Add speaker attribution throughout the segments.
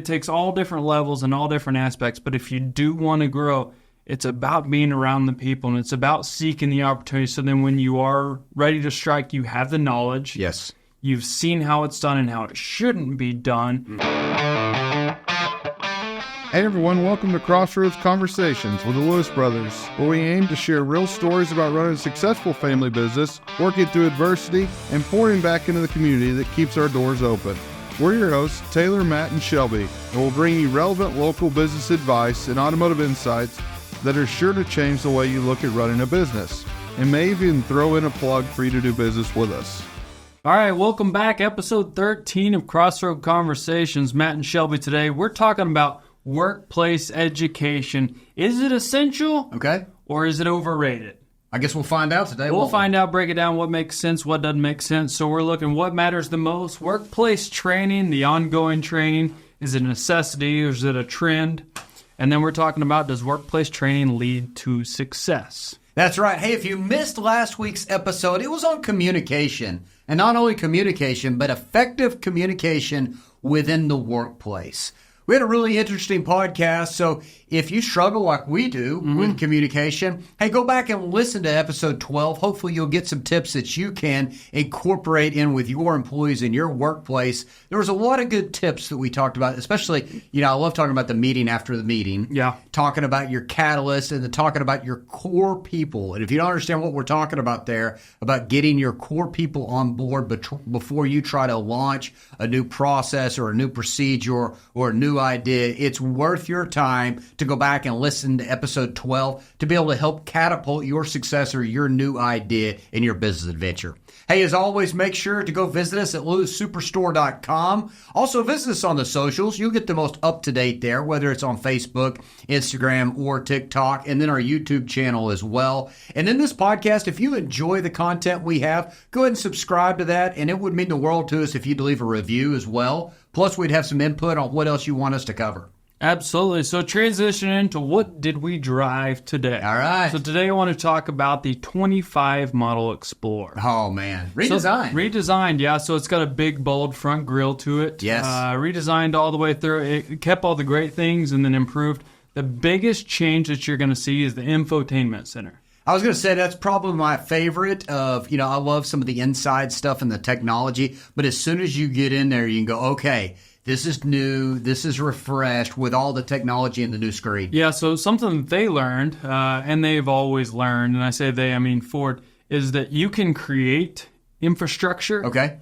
Speaker 1: takes all different levels and all different aspects. But if you do want to grow, it's about being around the people, and it's about seeking the opportunity. So then when you are ready to strike, you have the knowledge.
Speaker 2: Yes.
Speaker 1: You've seen how it's done and how it shouldn't be done.
Speaker 3: Hey everyone, welcome to Crossroads Conversations with the Lewis Brothers, where we aim to share real stories about running a successful family business, working through adversity, and pouring back into the community that keeps our doors open. We're your hosts, Taylor, Matt, and Shelby, and we'll bring you relevant local business advice and automotive insights that are sure to change the way you look at running a business, and may even throw in a plug for you to do business with us.
Speaker 1: All right, welcome back. Episode 13 of Crossroads Conversations. Matt and Shelby today. We're talking about workplace education. Is it essential?
Speaker 2: Okay.
Speaker 1: Or is it overrated?
Speaker 2: I guess we'll find out today.
Speaker 1: We'll find out, break it down, what makes sense, what doesn't make sense. So we're looking what matters the most. Workplace training, the ongoing training. Is it a necessity or is it a trend? And then we're talking about, does workplace training lead to success?
Speaker 2: That's right. Hey, if you missed last week's episode, it was on communication. And not only communication, but effective communication within the workplace. We had a really interesting podcast, so if you struggle like we do with communication, hey, go back and listen to episode 12. Hopefully you'll get some tips that you can incorporate in with your employees in your workplace. There was a lot of good tips that we talked about, especially, I love talking about the meeting after the meeting.
Speaker 1: Yeah.
Speaker 2: Talking about your catalyst and then talking about your core people. And if you don't understand what we're talking about there, about getting your core people on board before you try to launch a new process or a new procedure or a new idea, it's worth your time to go back and listen to episode 12 to be able to help catapult your success or your new idea in your business adventure. Hey, as always, make sure to go visit us at lewissuperstore.com. Also, visit us on the socials. You'll get the most up-to-date there, whether it's on Facebook, Instagram, or TikTok, and then our YouTube channel as well. And in this podcast, if you enjoy the content we have, go ahead and subscribe to that, and it would mean the world to us if you'd leave a review as well. Plus, we'd have some input on what else you want us to cover.
Speaker 1: Absolutely. So transition into what did we drive today?
Speaker 2: All right.
Speaker 1: So today I want to talk about the 25 Model Explorer.
Speaker 2: Oh, man. Redesigned.
Speaker 1: Redesigned, yeah. So it's got a big, bold front grille to it.
Speaker 2: Yes.
Speaker 1: Redesigned all the way through. It kept all the great things and then improved. The biggest change that you're going to see is the infotainment center.
Speaker 2: I was going to say that's probably my favorite of, I love some of the inside stuff and the technology. But as soon as you get in there, you can go, okay, this is new, this is refreshed with all the technology and the new screen.
Speaker 1: Yeah, so something that they learned, and they've always learned, and I say they, I mean Ford, is that you can create infrastructure.
Speaker 2: Okay.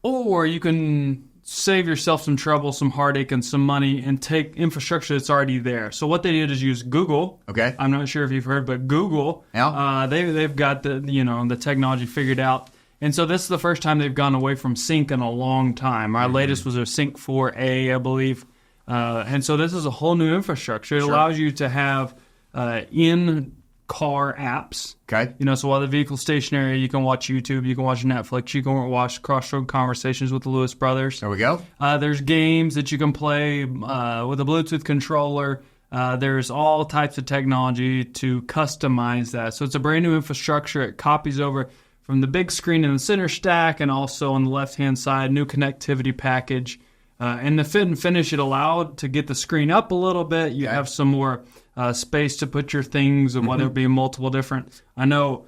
Speaker 1: Or you can save yourself some trouble, some heartache, and some money and take infrastructure that's already there. So what they did is use Google.
Speaker 2: Okay.
Speaker 1: I'm not sure if you've heard, but Google, they've got the technology figured out. And so this is the first time they've gone away from Sync in a long time. Our latest was a Sync 4A, I believe. And so this is a whole new infrastructure. It allows you to have in-car apps.
Speaker 2: Okay.
Speaker 1: So while the vehicle's stationary, you can watch YouTube, you can watch Netflix, you can watch Crossroads Conversations with the Lewis Brothers.
Speaker 2: There we go.
Speaker 1: There's games that you can play with a Bluetooth controller. There's all types of technology to customize that. So it's a brand new infrastructure. It copies over from the big screen in the center stack and also on the left-hand side, new connectivity package. And the fit and finish, it allowed to get the screen up a little bit. You have some more space to put your things, and whether it be multiple different. I know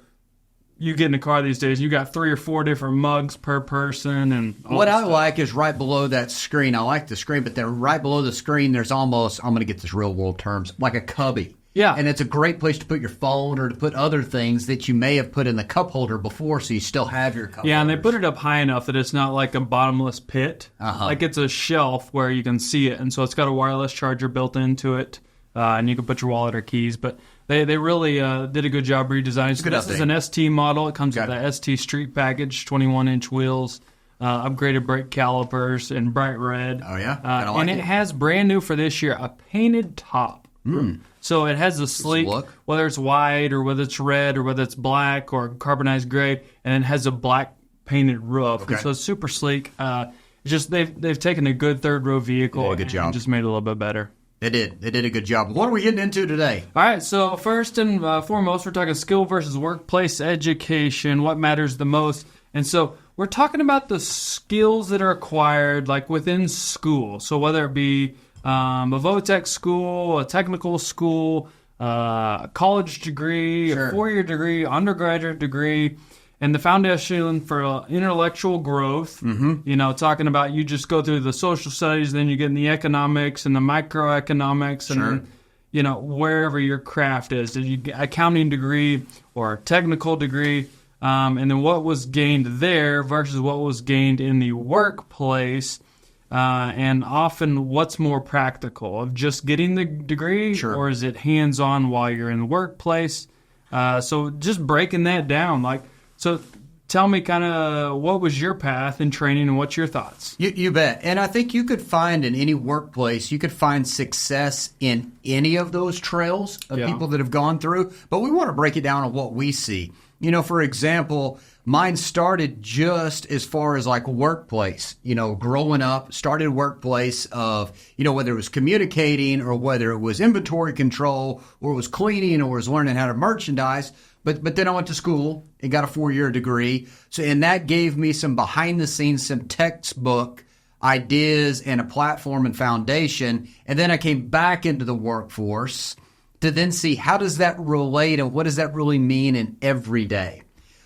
Speaker 1: you get in a car these days, you got 3 or 4 different mugs per person. And
Speaker 2: what I like is right below that screen. I like the screen, but then right below the screen, there's almost, I'm going to get this real world terms, like a cubby.
Speaker 1: Yeah.
Speaker 2: And it's a great place to put your phone or to put other things that you may have put in the cup holder before, so you still have your cup holder.
Speaker 1: Yeah, and they put it up high enough that it's not like a bottomless pit.
Speaker 2: Uh-huh.
Speaker 1: Like it's a shelf where you can see it, and so it's got a wireless charger built into it, and you can put your wallet or keys. But they really did a good job redesigning. So this is an ST model. It comes with the ST Street package, 21-inch wheels, upgraded brake calipers in bright red.
Speaker 2: Oh, yeah?
Speaker 1: And it has brand new for this year, a painted top. So it has a sleek, whether it's white or whether it's red or whether it's black or carbonized gray, and it has a black painted roof. Okay. So it's super sleek. Just they've taken a good third row vehicle and just made it a little bit better.
Speaker 2: They did. They did a good job. What are we getting into today?
Speaker 1: All right. So first and foremost, we're talking skill versus workplace education. What matters the most? And so we're talking about the skills that are acquired like within school. So whether it be a VOTEC school, a technical school, a college degree,
Speaker 2: Sure.
Speaker 1: a 4-year degree, undergraduate degree, and the foundation for intellectual growth, talking about you just go through the social studies, then you get in the economics and the microeconomics, and
Speaker 2: Sure.
Speaker 1: then, wherever your craft is. Did you get accounting degree or a technical degree? And then what was gained there versus what was gained in the workplace, and often what's more practical, of just getting the degree,
Speaker 2: Sure.
Speaker 1: or is it hands-on while you're in the workplace? So just breaking that down, so tell me kind of what was your path in training and what's your thoughts?
Speaker 2: You bet. And I think you could find in any workplace, you could find success in any of those trails of people that have gone through. But we want to break it down on what we see. For example, mine started just as far as like workplace, growing up, started workplace of, whether it was communicating or whether it was inventory control or it was cleaning or it was learning how to merchandise. But then I went to school and got a 4-year degree. And that gave me some behind the scenes, some textbook ideas and a platform and foundation. And then I came back into the workforce to then see how does that relate and what does that really mean in every day.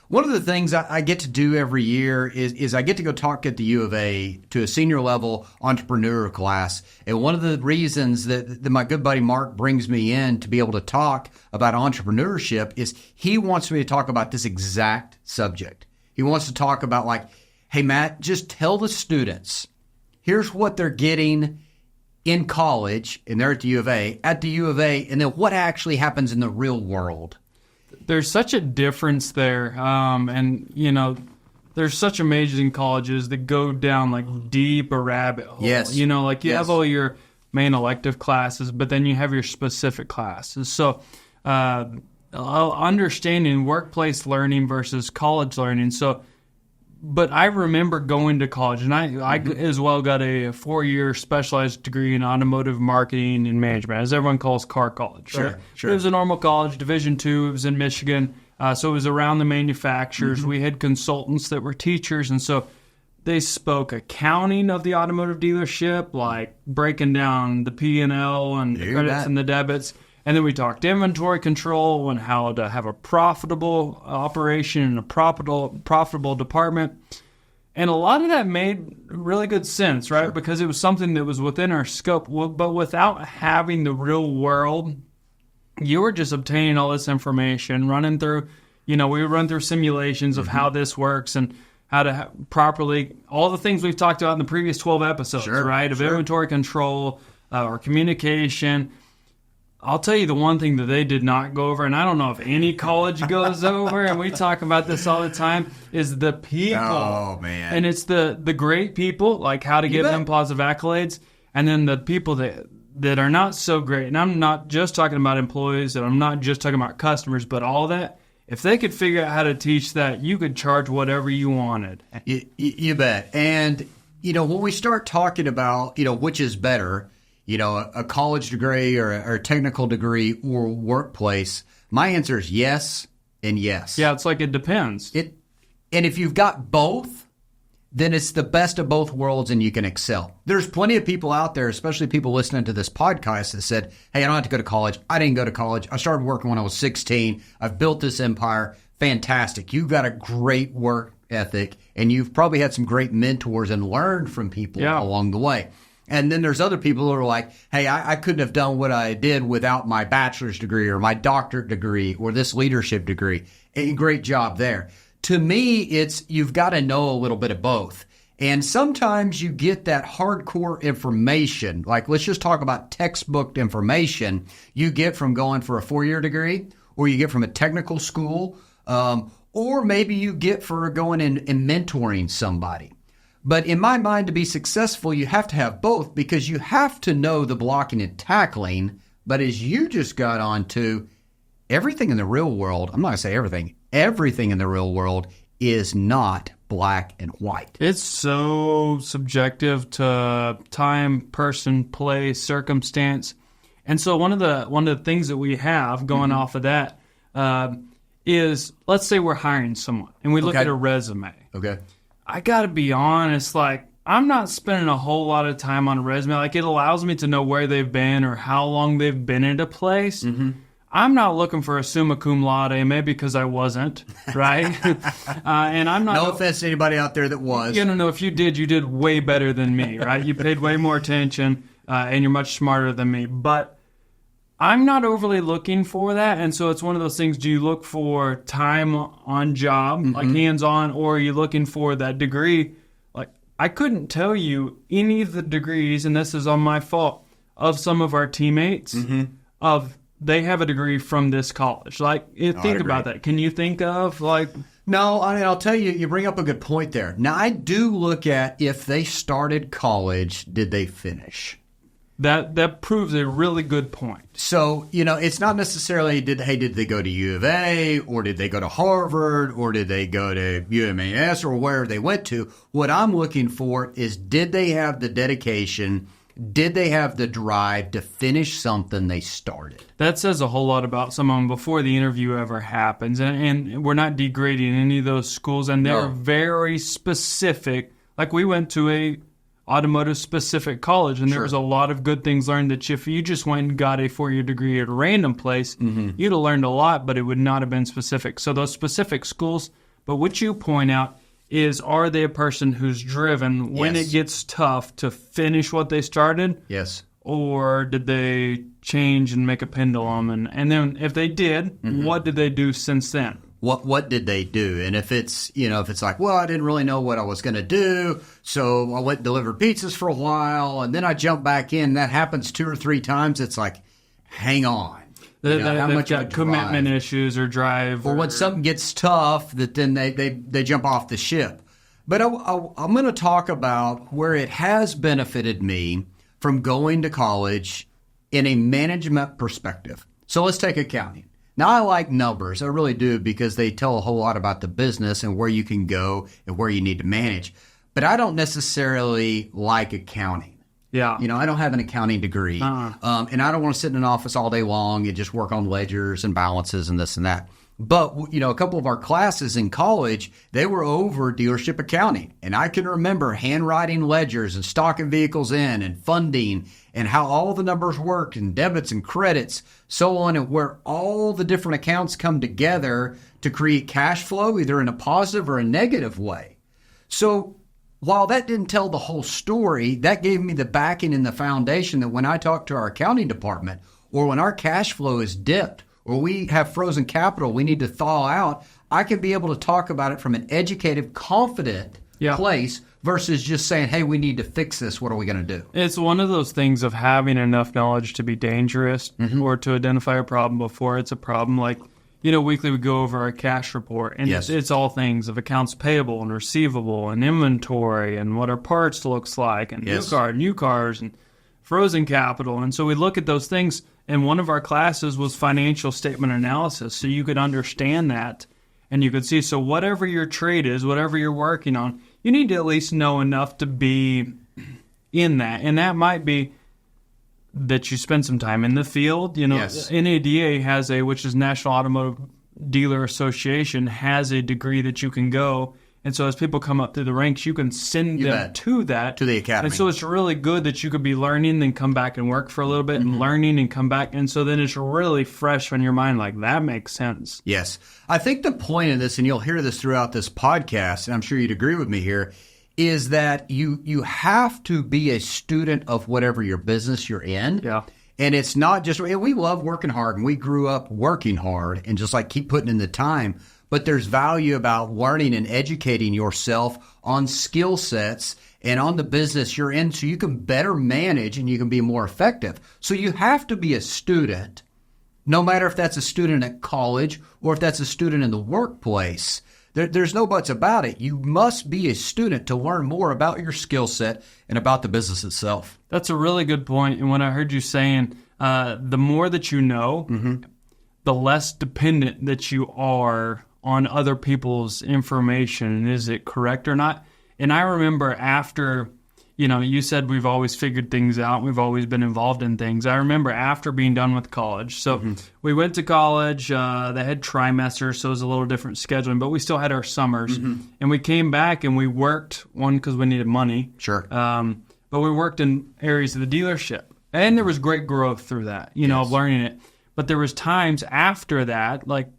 Speaker 2: One of the things I get to do every year is I get to go talk at the U of A to a senior level entrepreneur class. And one of the reasons that my good buddy Mark brings me in to be able to talk about entrepreneurship is he wants me to talk about this exact subject. He wants to talk about like, hey, Matt, just tell the students, here's what they're getting in college, and they're at the U of A, and then what actually happens in the real world.
Speaker 1: There's such a difference there, there's such amazing colleges that go down like deep a rabbit hole.
Speaker 2: Yes.
Speaker 1: You have all your main elective classes, but then you have your specific classes. So understanding workplace learning versus college learning. But I remember going to college, and I as well got a 4-year specialized degree in automotive marketing and management, as everyone calls car college.
Speaker 2: Sure.
Speaker 1: It was a normal college, Division II. It was in Michigan, so it was around the manufacturers. We had consultants that were teachers, and so they spoke accounting of the automotive dealership, like breaking down the P&L and the credits and the debits. And then we talked inventory control and how to have a profitable operation and a profitable department. And a lot of that made really good sense, right? Sure. Because it was something that was within our scope. But without having the real world, you were just obtaining all this information, running through, we would run through simulations of how this works and how to properly, all the things we've talked about in the previous 12 episodes, right? Of inventory control or communication. I'll tell you the one thing that they did not go over, and I don't know if any college goes over, and we talk about this all the time, is the people.
Speaker 2: Oh, man.
Speaker 1: And it's the great people, like how to give them positive accolades, and then the people that are not so great. And I'm not just talking about employees, and I'm not just talking about customers, but all that. If they could figure out how to teach that, you could charge whatever you wanted.
Speaker 2: You bet. And, when we start talking about, which is better, a college degree or a technical degree or workplace, my answer is yes and yes.
Speaker 1: Yeah, it's like it depends.
Speaker 2: And if you've got both, then it's the best of both worlds and you can excel. There's plenty of people out there, especially people listening to this podcast, that said, hey, I don't have to go to college. I didn't go to college. I started working when I was 16. I've built this empire. Fantastic. You've got a great work ethic, and you've probably had some great mentors and learned from people along the way. And then there's other people who are like, hey, I couldn't have done what I did without my bachelor's degree or my doctorate degree or this leadership degree. A great job there. To me, it's you've got to know a little bit of both. And sometimes you get that hardcore information, like let's just talk about textbook information you get from going for a 4-year degree, or you get from a technical school, or maybe you get for going and mentoring somebody. But in my mind, to be successful, you have to have both, because you have to know the blocking and tackling. But as you just got on to, everything in the real world, I'm not going to say everything in the real world is not black and white.
Speaker 1: It's so subjective to time, person, place, circumstance. And so one of the things that we have going off of that is, let's say we're hiring someone and we look at a resume.
Speaker 2: Okay.
Speaker 1: I got to be honest, like, I'm not spending a whole lot of time on a resume. Like, it allows me to know where they've been or how long they've been at a place.
Speaker 2: Mm-hmm.
Speaker 1: I'm not looking for a summa cum laude, maybe because I wasn't, right? And I'm not.
Speaker 2: No offense to anybody out there that was.
Speaker 1: You know, if you did way better than me, right? You paid way more attention, and you're much smarter than me. But I'm not overly looking for that, and so it's one of those things. Do you look for time on job, like hands-on, or are you looking for that degree? Like, I couldn't tell you any of the degrees, and this is on my fault, of some of our teammates, of they have a degree from this college. Like, think about that. Can you think of, like...
Speaker 2: No, I mean, I'll tell you, you bring up a good point there. Now, I do look at if they started college, did they finish?
Speaker 1: That proves a really good point.
Speaker 2: So, you know, it's not necessarily, did they go to U of A, or did they go to Harvard, or did they go to UMass, or where they went to. What I'm looking for is, did they have the dedication, did they have the drive to finish something they started?
Speaker 1: That says a whole lot about someone before the interview ever happens. And we're not degrading any of those schools, and they're very specific. Like, we went to a automotive specific college, and there was a lot of good things learned that if you just went and got a 4-year degree at a random place, you'd have learned a lot, but it would not have been specific. So those specific schools, but what you point out is, are they a person who's driven when it gets tough to finish what they started?
Speaker 2: Yes.
Speaker 1: Or did they change and make a pendulum? And then if they did, what did they do since then?
Speaker 2: What did they do? And if it's, you know, if it's like, well, I didn't really know what I was going to do, so I went and delivered pizzas for a while, and then I jumped back in. That happens 2 or 3 times. It's like, hang on.
Speaker 1: How much commitment issues or drive.
Speaker 2: Or when something gets tough, that then they jump off the ship. But I'm going to talk about where it has benefited me from going to college in a management perspective. So let's take accounting. Now, I like numbers. I really do, because they tell a whole lot about the business and where you can go and where you need to manage. But I don't necessarily like accounting.
Speaker 1: Yeah.
Speaker 2: You know, I don't have an accounting degree. And I don't want to sit in an office all day long and just work on ledgers and balances and this and that. But, you know, a couple of our classes in college, they were over dealership accounting. And I can remember handwriting ledgers and stocking vehicles in and funding and how all the numbers worked and debits and credits, so on, and where all the different accounts come together to create cash flow, either in a positive or a negative way. So while that didn't tell the whole story, that gave me the backing and the foundation that when I talk to our accounting department, or when our cash flow is dipped, or we have frozen capital we need to thaw out, I can be able to talk about it from an educated, confident place versus just saying, hey, we need to fix this. What are we going to do?
Speaker 1: It's one of those things of having enough knowledge to be dangerous or to identify a problem before it's a problem. Like, you know, weekly we go over our cash report, and it's all things of accounts payable and receivable and inventory and what our parts looks like and new cars and frozen capital. And so we look at those things, and one of our classes was financial statement analysis, so you could understand that and you could see. So whatever your trade is, whatever you're working on, you need to at least know enough to be in that. And that might be that you spend some time in the field. You know, NADA has which is National Automotive Dealer Association, has a degree that you can go. And so as people come up through the ranks, you can send them to that.
Speaker 2: To the academy.
Speaker 1: And so it's really good that you could be learning, then come back and work for a little bit, and learning and come back. And so then it's really fresh on your mind, like, that makes sense.
Speaker 2: Yes. I think the point of this, and you'll hear this throughout this podcast, and I'm sure you'd agree with me here, is that you have to be a student of whatever your business you're in.
Speaker 1: Yeah.
Speaker 2: And it's not just, we love working hard, and we grew up working hard and just like keep putting in the time. But there's value about learning and educating yourself on skill sets and on the business you're in, so you can better manage and you can be more effective. So you have to be a student, no matter if that's a student at college or if that's a student in the workplace. There's no buts about it. You must be a student to learn more about your skill set and about the business itself.
Speaker 1: That's a really good point. And when I heard you saying the more that you know, the less dependent that you are on other people's information. Is it correct or not? And I remember after, you said we've always figured things out. We've always been involved in things. I remember after being done with college. So we went to college. They had trimesters, so it was a little different scheduling, but we still had our summers. And we came back and we worked, one, because we needed money.
Speaker 2: Sure.
Speaker 1: But we worked in areas of the dealership. And there was great growth through that, of learning it. But there was times after that, like,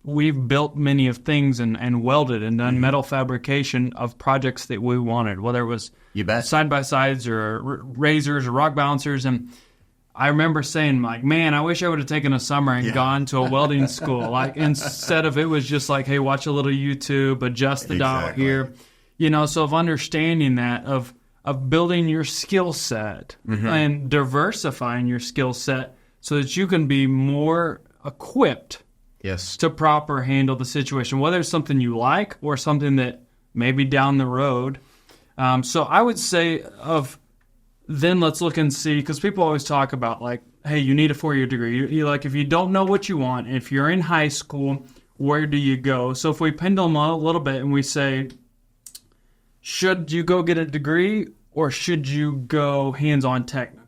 Speaker 1: we've built many of things and welded and done metal fabrication of projects that we wanted, whether it was side-by-sides or razors or rock balancers. And I remember saying, like, man, I wish I would have taken a summer and gone to a welding school. Like, instead of it was just like, hey, watch a little YouTube, adjust the dial here. So of understanding that, of building your skill set and diversifying your skill set so that you can be more equipped to proper handle the situation, whether it's something you like or something that maybe down the road. So I would say then let's look and see, because people always talk about, like, hey, you need a 4-year degree. You like, if you don't know what you want, if you're in high school, where do you go? So if we pendulum a little bit and we say, should you go get a degree or should you go hands-on technical?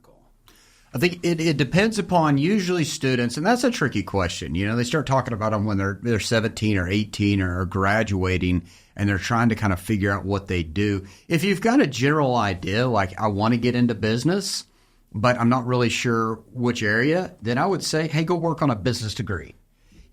Speaker 2: I think it depends upon usually students, and that's a tricky question. They start talking about them when they're 17 or 18 or graduating, and they're trying to kind of figure out what they do. If you've got a general idea, like, I want to get into business, but I'm not really sure which area, then I would say, hey, go work on a business degree.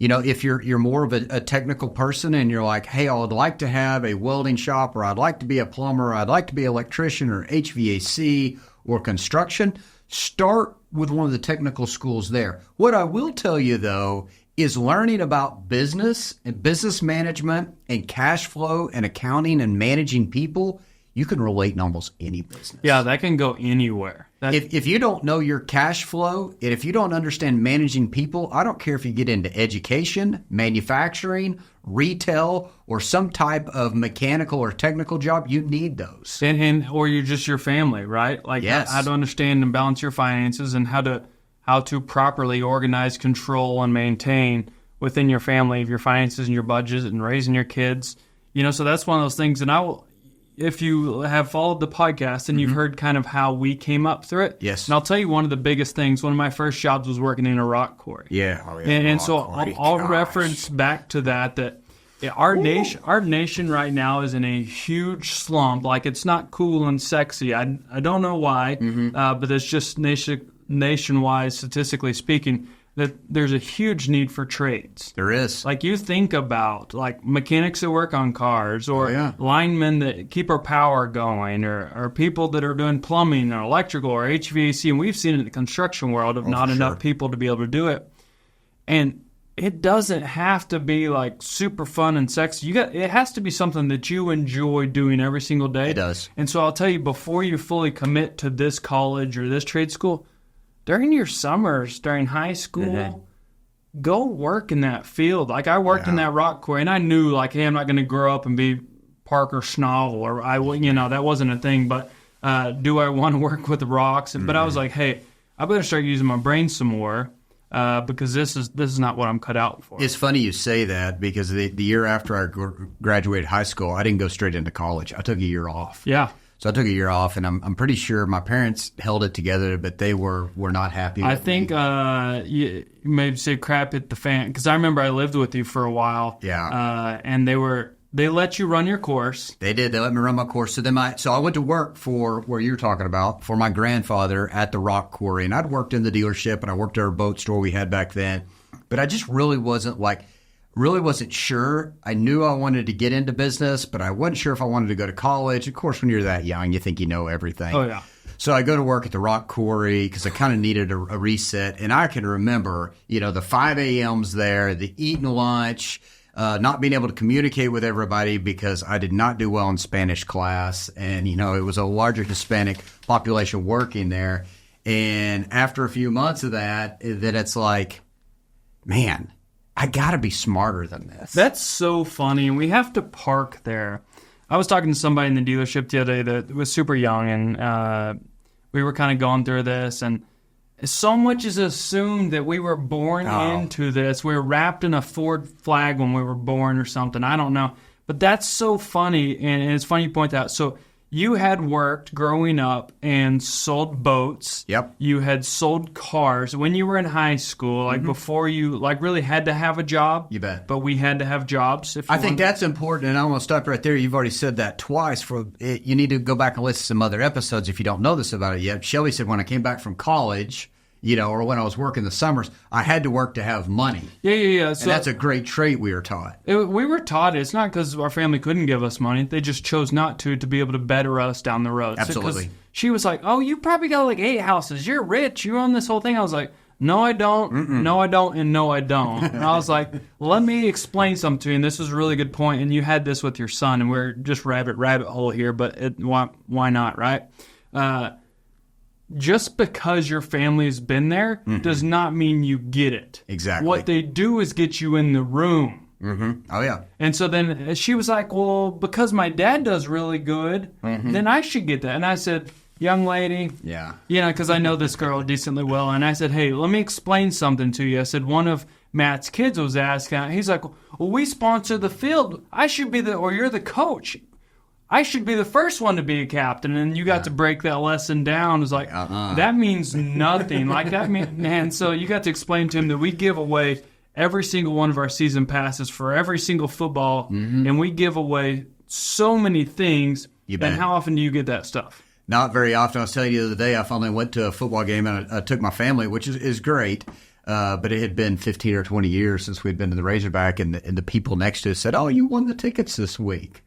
Speaker 2: If you're more of a technical person and you're like, hey, I would like to have a welding shop, or I'd like to be a plumber, or I'd like to be an electrician or HVAC or construction, start with one of the technical schools there. What I will tell you, though, is learning about business and business management and cash flow and accounting and managing people, you can relate in almost any business.
Speaker 1: Yeah, that can go anywhere.
Speaker 2: If you don't know your cash flow, and if you don't understand managing people, I don't care if you get into education, manufacturing, retail, or some type of mechanical or technical job, you need those.
Speaker 1: Or you're just your family, right? Like, how to understand and balance your finances, and how to properly organize, control, and maintain within your family of your finances and your budget and raising your kids. So that's one of those things. And if you have followed the podcast and you've heard kind of how we came up through it.
Speaker 2: Yes.
Speaker 1: And I'll tell you one of the biggest things. One of my first jobs was working in a rock quarry.
Speaker 2: Yeah.
Speaker 1: And so I'll reference back to that our nation right now is in a huge slump. Like, it's not cool and sexy. I don't know why, but it's just nationwide, statistically speaking, that there's a huge need for trades.
Speaker 2: There is.
Speaker 1: Like, you think about, like, mechanics that work on cars, or linemen that keep our power going, or people that are doing plumbing or electrical or HVAC, and we've seen it in the construction world of not enough people to be able to do it. And it doesn't have to be, like, super fun and sexy. It has to be something that you enjoy doing every single day.
Speaker 2: It does.
Speaker 1: And so I'll tell you, before you fully commit to this college or this trade school, during your summers, during high school, go work in that field. Like, I worked in that rock quarry, and I knew, like, hey, I'm not going to grow up and be Parker Schnall, or that wasn't a thing. But do I want to work with rocks? But I was like, hey, I better start using my brain some more, because this is not what I'm cut out for.
Speaker 2: It's funny you say that, because the year after I graduated high school, I didn't go straight into college. I took a year off.
Speaker 1: Yeah.
Speaker 2: So I took a year off, and I'm pretty sure my parents held it together, but they were not happy with
Speaker 1: I think you maybe say crap hit the fan, because I remember I lived with you for a while.
Speaker 2: Yeah.
Speaker 1: And they let you run your course.
Speaker 2: They did. They let me run my course. So I went to work for where you're talking about, for my grandfather at the rock quarry, and I'd worked in the dealership, and I worked at our boat store we had back then, but I just really wasn't sure. I knew I wanted to get into business, but I wasn't sure if I wanted to go to college. Of course, when you're that young, you think you know everything.
Speaker 1: Oh, yeah.
Speaker 2: So I go to work at the rock quarry because I kind of needed a reset. And I can remember, the 5 a.m.s there, the eating lunch, not being able to communicate with everybody because I did not do well in Spanish class. And, it was a larger Hispanic population working there. And after a few months of that, then it's like, man, I got to be smarter than this.
Speaker 1: That's so funny. And we have to park there. I was talking to somebody in the dealership the other day that was super young, and we were kind of going through this. And so much is assumed that we were born into this. We were wrapped in a Ford flag when we were born or something. I don't know. But that's so funny. And it's funny you point that out. So you had worked growing up and sold boats.
Speaker 2: Yep.
Speaker 1: You had sold cars when you were in high school, like before you like really had to have a job.
Speaker 2: You bet.
Speaker 1: But we had to have jobs.
Speaker 2: I think that's important, and I'm going to stop right there. You've already said that twice. You need to go back and listen to some other episodes if you don't know this about it yet. Shelby said when I came back from college, or when I was working the summers, I had to work to have money.
Speaker 1: Yeah. So
Speaker 2: and that's a great trait we were taught.
Speaker 1: We were taught it's not because our family couldn't give us money. They just chose not to be able to better us down the road.
Speaker 2: Absolutely.
Speaker 1: So, she was like, oh, you probably got like 8 houses. You're rich. You own this whole thing. I was like, no, I don't. Mm-mm. No, I don't. And no, I don't. And I was like, let me explain something to you. And this is a really good point. And you had this with your son. And we're just rabbit hole here. But why not, right? Just because your family's been there does not mean you get it.
Speaker 2: Exactly.
Speaker 1: What they do is get you in the room.
Speaker 2: Mm-hmm. Oh, yeah.
Speaker 1: And so then she was like, well, because my dad does really good, then I should get that. And I said, young lady, because I know this girl decently well. And I said, hey, let me explain something to you. I said, one of Matt's kids was asking, he's like, well, we sponsor the field. I should be or you're the coach. I should be the first one to be a captain, and you got to break that lesson down. It's like, that means nothing. Like that, man. So you got to explain to him that we give away every single one of our season passes for every single football, and we give away so many things.
Speaker 2: You bet.
Speaker 1: And how often do you get that stuff?
Speaker 2: Not very often. I was telling you the other day, I finally went to a football game, and I took my family, which is great. But it had been 15 or 20 years since we'd been to the Razorback, and the people next to us said, oh, you won the tickets this week.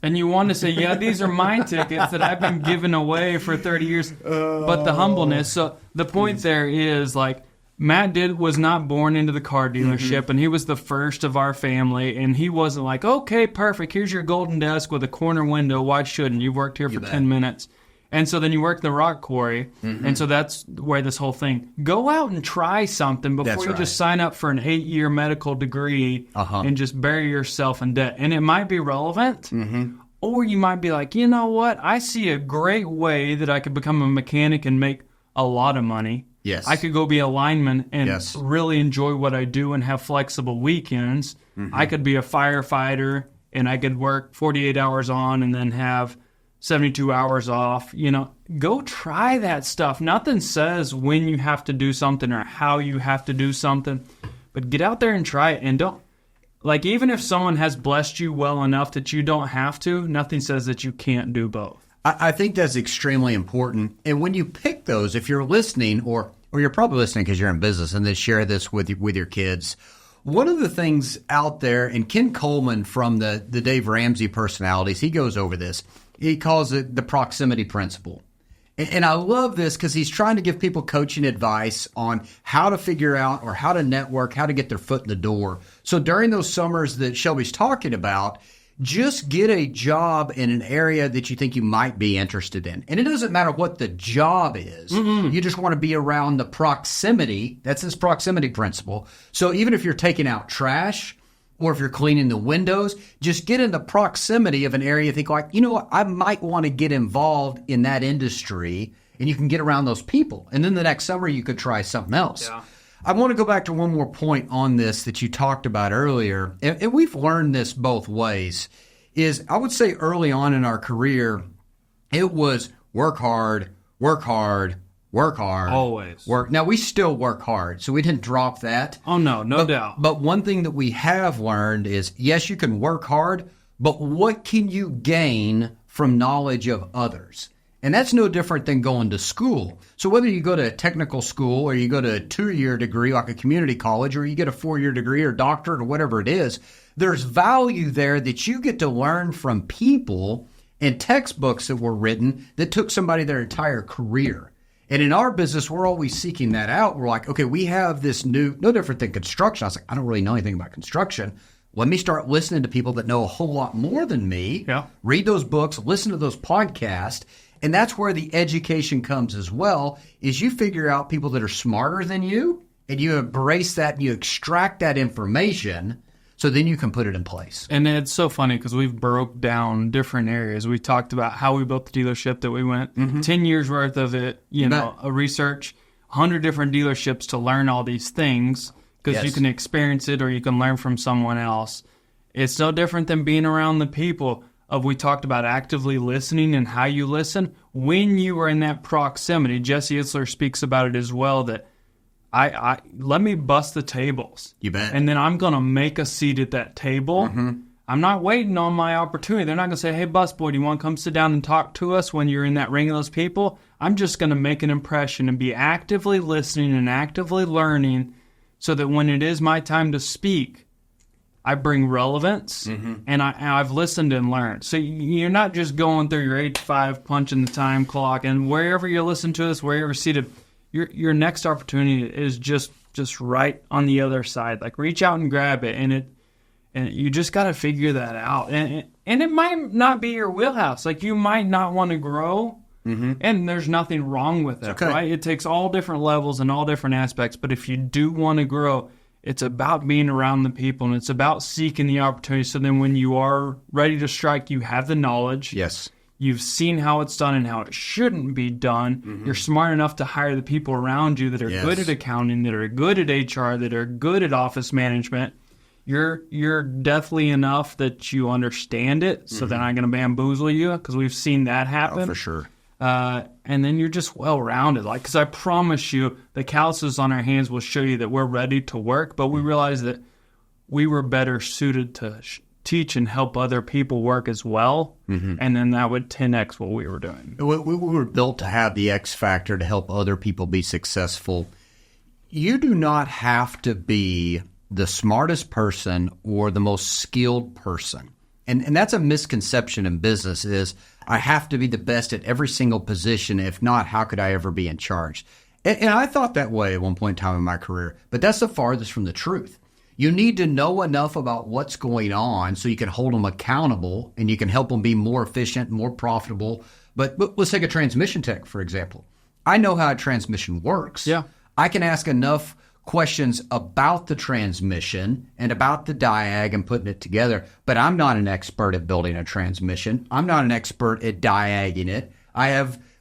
Speaker 1: And you want to say, yeah, these are my tickets that I've been giving away for 30 years. But the humbleness. So the point there is, like, Matt was not born into the car dealership, and he was the first of our family. And he wasn't like, okay, perfect, here's your golden desk with a corner window. Why shouldn't you? Worked here for 10 minutes. And so then you work the rock quarry, and so that's where this whole thing. Go out and try something before you just sign up for an 8-year medical degree and just bury yourself in debt. And it might be relevant, or you might be like, you know what? I see a great way that I could become a mechanic and make a lot of money.
Speaker 2: Yes.
Speaker 1: I could go be a lineman and really enjoy what I do and have flexible weekends. I could be a firefighter, and I could work 48 hours on and then have 72 hours off. Go try that stuff. Nothing says when you have to do something or how you have to do something, but get out there and try it. And don't, like, even if someone has blessed you well enough that you don't have to, nothing says that you can't do both.
Speaker 2: I think that's extremely important. And when you pick those, if you're listening, or you're probably listening because you're in business and then share this with your kids, one of the things out there, and Ken Coleman from the Dave Ramsey Personalities, he goes over this. He calls it the proximity principle. And I love this because he's trying to give people coaching advice on how to figure out or how to network, how to get their foot in the door. So during those summers that Shelby's talking about, just get a job in an area that you think you might be interested in. And it doesn't matter what the job is. You just want to be around the proximity. That's his proximity principle. So even if you're taking out trash, or if you're cleaning the windows, just get in the proximity of an area you think, like, you know what, I might want to get involved in that industry, and you can get around those people. And then the next summer you could try something else. Yeah. I want to go back to one more point on this that you talked about earlier, and we've learned this both ways, is I would say early on in our career, it was work hard, work hard, work hard.
Speaker 1: Always.
Speaker 2: Work. Now, we still work hard, so we didn't drop that.
Speaker 1: Oh, no doubt.
Speaker 2: But one thing that we have learned is, yes, you can work hard, but what can you gain from knowledge of others? And that's no different than going to school. So whether you go to a technical school or you go to a 2-year degree like a community college, or you get a 4-year degree or doctorate or whatever it is, there's value there that you get to learn from people and textbooks that were written that took somebody their entire career. And in our business, we're always seeking that out. We're like, okay, we have this new, no different than construction. I was like, I don't really know anything about construction. Let me start listening to people that know a whole lot more than me. Yeah. Read those books, listen to those podcasts. And that's where the education comes as well, is you figure out people that are smarter than you, and you embrace that, and you extract that information, so then you can put it in place.
Speaker 1: And it's so funny because we've broke down different areas. We talked about how we built the dealership that we went, 10 years worth of it, a research, 100 different dealerships to learn all these things, because you can experience it or you can learn from someone else. It's no different than being around the people. we talked about actively listening and how you listen. When you are in that proximity, Jesse Itzler speaks about it as well, that I let me bust the tables.
Speaker 2: You bet.
Speaker 1: And then I'm going to make a seat at that table.
Speaker 2: Mm-hmm.
Speaker 1: I'm not waiting on my opportunity. They're not going to say, hey, busboy, do you want to come sit down and talk to us when you're in that ring of those people? I'm just going to make an impression and be actively listening and actively learning so that when it is my time to speak, I bring relevance, and I've listened and learned. So you're not just going through your 8 to 5, punching the time clock, and wherever you listen to us, wherever you're seated, your next opportunity is just right on the other side. Like, reach out and grab it, and you just got to figure that out. And it might not be your wheelhouse. Like, you might not want to grow, and there's nothing wrong with it, right? It takes all different levels and all different aspects, but if you do want to grow, it's about being around the people, and it's about seeking the opportunity. So then when you are ready to strike, you have the knowledge.
Speaker 2: Yes.
Speaker 1: You've seen how it's done and how it shouldn't be done. You're smart enough to hire the people around you that are good at accounting, that are good at HR, that are good at office management. You're deathly enough that you understand it, so they're not going to bamboozle you, because we've seen that happen.
Speaker 2: Oh, for sure.
Speaker 1: And then you're just well-rounded. Like, because I promise you, the calluses on our hands will show you that we're ready to work, but we realize that we were better suited to teach and help other people work as well, and then that would 10x what we were doing.
Speaker 2: We were built to have the X factor to help other people be successful. You do not have to be the smartest person or the most skilled person. And that's a misconception in business, is I have to be the best at every single position. If not, how could I ever be in charge? And I thought that way at one point in time in my career, but that's the farthest from the truth. You need to know enough about what's going on so you can hold them accountable and you can help them be more efficient, more profitable. But let's take a transmission tech, for example. I know how a transmission works.
Speaker 1: Yeah.
Speaker 2: I can ask enough questions about the transmission and about the diag and putting it together, but I'm not an expert at building a transmission. I'm not an expert at diagging it.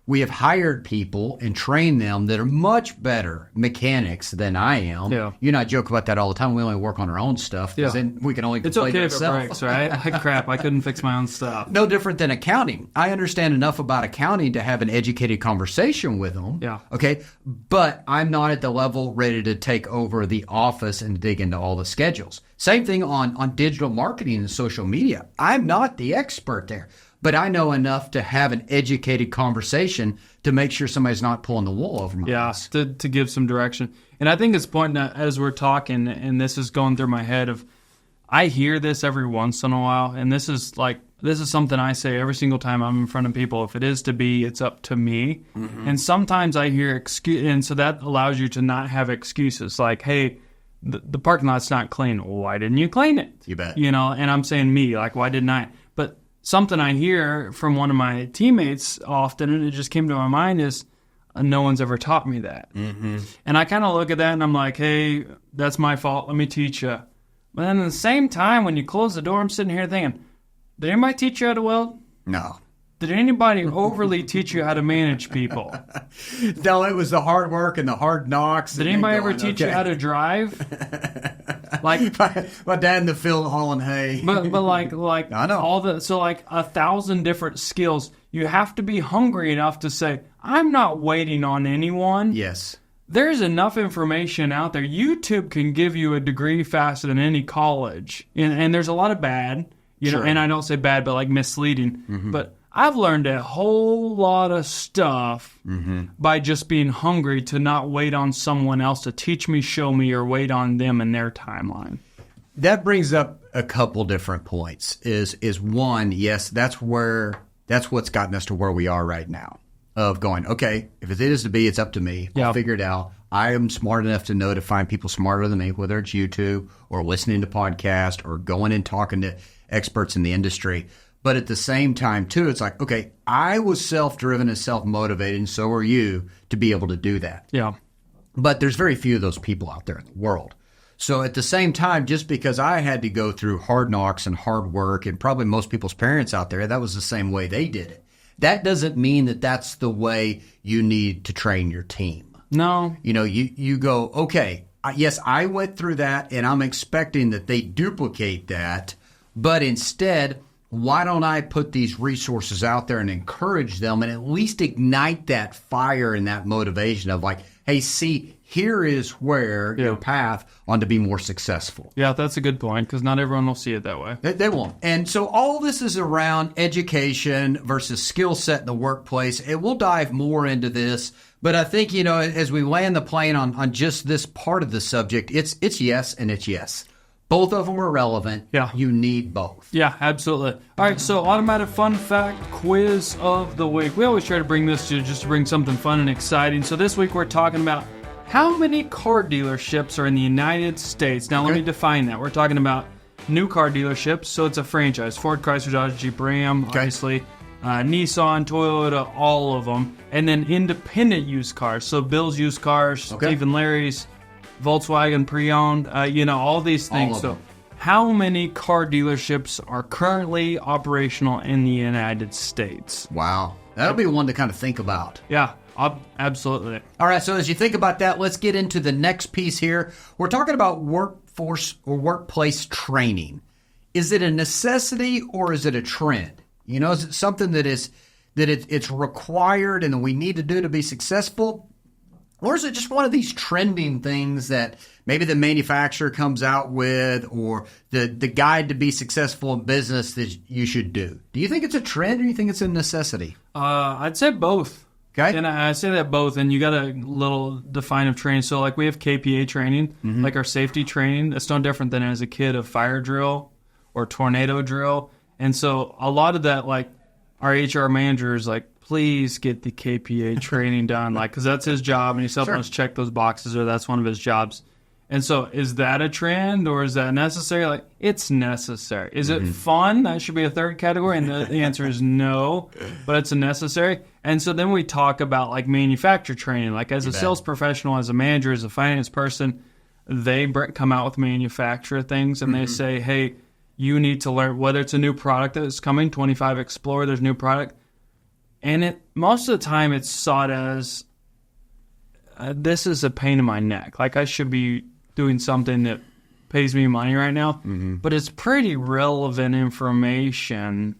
Speaker 2: We have hired people and trained them that are much better mechanics than I am.
Speaker 1: Yeah.
Speaker 2: You and I joke about that all the time. We only work on our own stuff, because then we can only complain
Speaker 1: It's okay
Speaker 2: to
Speaker 1: if it
Speaker 2: ourselves.
Speaker 1: breaks, right? Crap, I couldn't fix my own stuff.
Speaker 2: No different than accounting. I understand enough about accounting to have an educated conversation with them.
Speaker 1: Yeah.
Speaker 2: Okay. But I'm not at the level ready to take over the office and dig into all the schedules. Same thing on digital marketing and social media. I'm not the expert there, but I know enough to have an educated conversation to make sure somebody's not pulling the wool over my eyes.
Speaker 1: To give some direction. And I think it's important that as we're talking, and this is going through my head, of I hear this every once in a while, and this is something I say every single time I'm in front of people. If it is to be, it's up to me. And sometimes I hear and so that allows you to not have excuses like, hey, the parking lot's not clean. Well, why didn't you clean it?
Speaker 2: You bet.
Speaker 1: And I'm saying me, like, why didn't I? But something I hear from one of my teammates often, and it just came to my mind, is no one's ever taught me that. And I kind of look at that and I'm like, hey, that's my fault. Let me teach you. But then at the same time, when you close the door, I'm sitting here thinking, did anybody teach you how to weld?
Speaker 2: No.
Speaker 1: Did anybody overly teach you how to manage people?
Speaker 2: No, it was the hard work and the hard knocks.
Speaker 1: Did anybody ever teach you how to drive? Like
Speaker 2: my dad in the field hauling hay.
Speaker 1: But like
Speaker 2: I know.
Speaker 1: all the 1,000 different skills. You have to be hungry enough to say, I'm not waiting on anyone.
Speaker 2: Yes.
Speaker 1: There's enough information out there. YouTube can give you a degree faster than any college, and there's a lot of bad,
Speaker 2: Sure.
Speaker 1: And I don't say bad, but like misleading. But I've learned a whole lot of stuff by just being hungry to not wait on someone else to teach me, show me, or wait on them in their timeline.
Speaker 2: That brings up a couple different points. Is one, yes, that's what's gotten us to where we are right now. Of going, okay, if it is to be, it's up to me. I'll figure it out. I am smart enough to know to find people smarter than me, whether it's YouTube or listening to podcasts or going and talking to experts in the industry. But at the same time, too, it's like, okay, I was self-driven and self-motivated, and so are you, to be able to do that.
Speaker 1: Yeah.
Speaker 2: But there's very few of those people out there in the world. So at the same time, just because I had to go through hard knocks and hard work, and probably most people's parents out there, that was the same way they did it. That doesn't mean that that's the way you need to train your team.
Speaker 1: No.
Speaker 2: You go, okay, yes, I went through that, and I'm expecting that they duplicate that. But instead, why don't I put these resources out there and encourage them and at least ignite that fire and that motivation of like, hey, see, here is where your path on to be more successful.
Speaker 1: Yeah, that's a good point because not everyone will see it that way.
Speaker 2: They won't. And so all this is around education versus skill set in the workplace. And we'll dive more into this. But I think, as we land the plane on just this part of the subject, it's yes and it's yes. Both of them are relevant.
Speaker 1: Yeah.
Speaker 2: You need both.
Speaker 1: Yeah, absolutely. All right, so automotive fun fact quiz of the week. We always try to bring this just to bring something fun and exciting. So this week we're talking about how many car dealerships are in the United States. Now, let me define that. We're talking about new car dealerships, so it's a franchise. Ford, Chrysler, Dodge, Jeep, Ram, obviously. Nissan, Toyota, all of them. And then independent used cars. So Bill's Used Cars, Steve and Larry's, Volkswagen pre-owned, all these things. So how many car dealerships are currently operational in the United States?
Speaker 2: Wow. That'll be one to kind of think about.
Speaker 1: Yeah, absolutely.
Speaker 2: All right, so as you think about that, let's get into the next piece here. We're talking about workforce or workplace training. Is it a necessity or is it a trend? Is it something it's required and we need to do to be successful? Or is it just one of these trending things that maybe the manufacturer comes out with or the guide to be successful in business that you should do? Do you think it's a trend or do you think it's a necessity?
Speaker 1: I'd say both.
Speaker 2: Okay.
Speaker 1: And I say that both, and you got a little define of training. So like we have KPA training, like our safety training. That's no different than as a kid of fire drill or tornado drill. And so a lot of that, like our HR manager is like, please get the KPA training done, because that's his job, and he's helping us check those boxes, or that's one of his jobs. And so is that a trend, or is that necessary? Like, it's necessary. Is it fun? That should be a third category, and the answer is no, but it's a necessary. And so then we talk about, like, manufacturer training. Like, as a sales professional, as a manager, as a finance person, they come out with manufacturer things, and they say, hey, you need to learn, whether it's a new product that's coming, 25 Explorer, there's a new product, and most of the time it's sought as, this is a pain in my neck. Like, I should be doing something that pays me money right now. But it's pretty relevant information.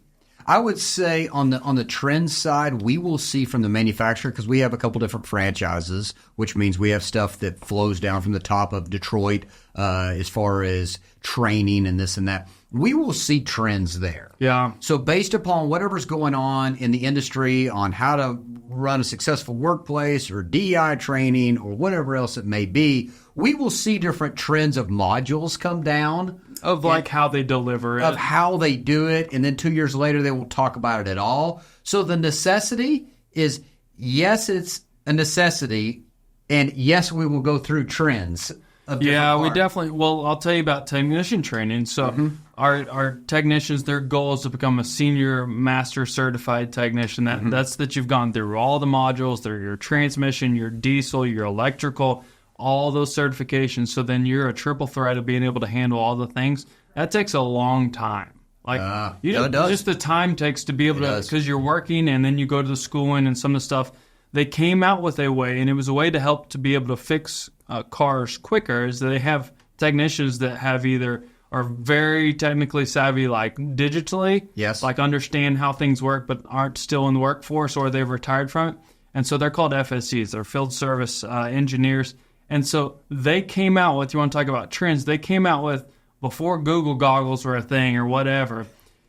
Speaker 2: I would say on the trend side, we will see from the manufacturer, because we have a couple different franchises, which means we have stuff that flows down from the top of Detroit as far as training and this and that. We will see trends there.
Speaker 1: Yeah.
Speaker 2: So based upon whatever's going on in the industry on how to run a successful workplace or DEI training or whatever else it may be, we will see different trends of modules come down.
Speaker 1: Of like how they deliver it.
Speaker 2: Of how they do it. And then 2 years later, they won't talk about it at all. So the necessity is, yes, it's a necessity. And yes, we will go through trends.
Speaker 1: Yeah, we definitely. Well, I'll tell you about technician training. So our technicians, their goal is to become a senior master certified technician. That's that you've gone through all the modules. They're your transmission, your diesel, your electrical, all those certifications. So then you're a triple threat of being able to handle all the things. That takes a long time. Like
Speaker 2: it does.
Speaker 1: Just the time takes to be able to, because you're working and then you go to the schooling and some of the stuff. They came out with a way, and it was a way to help to be able to fix cars quicker, is that they have technicians that have either are very technically savvy, like digitally, like understand how things work, but aren't still in the workforce, or they've retired from it. And so they're called FSCs. They're field service engineers. And so they came out with, you want to talk about trends, they came out with, before Google goggles were a thing or whatever,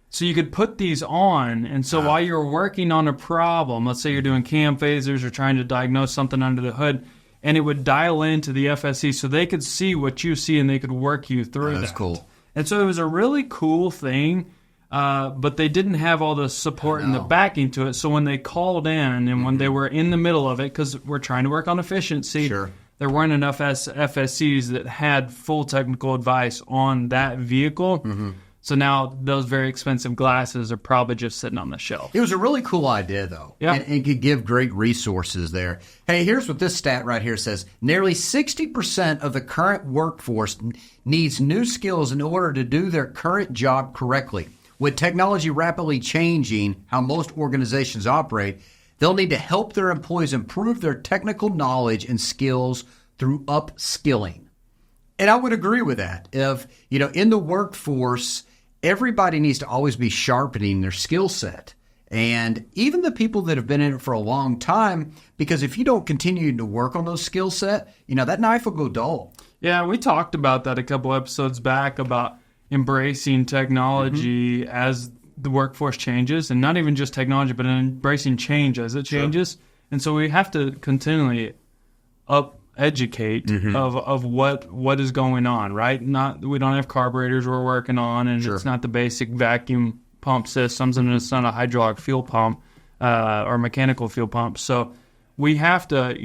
Speaker 1: so you could put these on, and so while you're working on a problem, let's say you're doing cam phasers or trying to diagnose something under the hood, and it would dial into the FSC so they could see what you see and they could work you through that.
Speaker 2: That's cool.
Speaker 1: And so it was a really cool thing, but they didn't have all the support and the backing to it. So when they called in and when they were in the middle of it, because we're trying to work on efficiency, there weren't enough FSCs that had full technical advice on that vehicle. So now those very expensive glasses are probably just sitting on the shelf.
Speaker 2: It was a really cool idea, though.
Speaker 1: Yeah.
Speaker 2: And could give great resources there. Hey, here's what this stat right here says. Nearly 60% of the current workforce needs new skills in order to do their current job correctly. With technology rapidly changing how most organizations operate, they'll need to help their employees improve their technical knowledge and skills through upskilling. And I would agree with that. If, in the workforce, everybody needs to always be sharpening their skill set. And even the people that have been in it for a long time, because if you don't continue to work on those skill set, that knife will go dull.
Speaker 1: Yeah, we talked about that a couple episodes back about embracing technology as the workforce changes, and not even just technology, but embracing change as it changes. Sure. And so we have to continually educate of what is going on, right? We don't have carburetors we're working on, and it's not the basic vacuum pump systems, and it's not a hydraulic fuel pump or mechanical fuel pump. So we have to,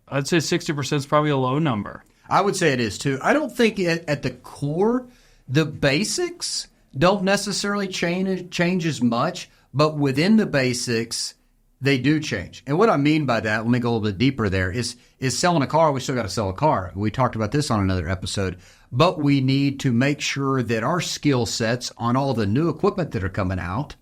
Speaker 1: I'd say 60% is probably a low number.
Speaker 2: I would say it is too. I don't think at the core, the basics don't necessarily change as much, but within the basics, they do change. And what I mean by that, let me go a little bit deeper there, is selling a car, we still got to sell a car. We talked about this on another episode. But we need to make sure that our skill sets on all the new equipment that are coming out,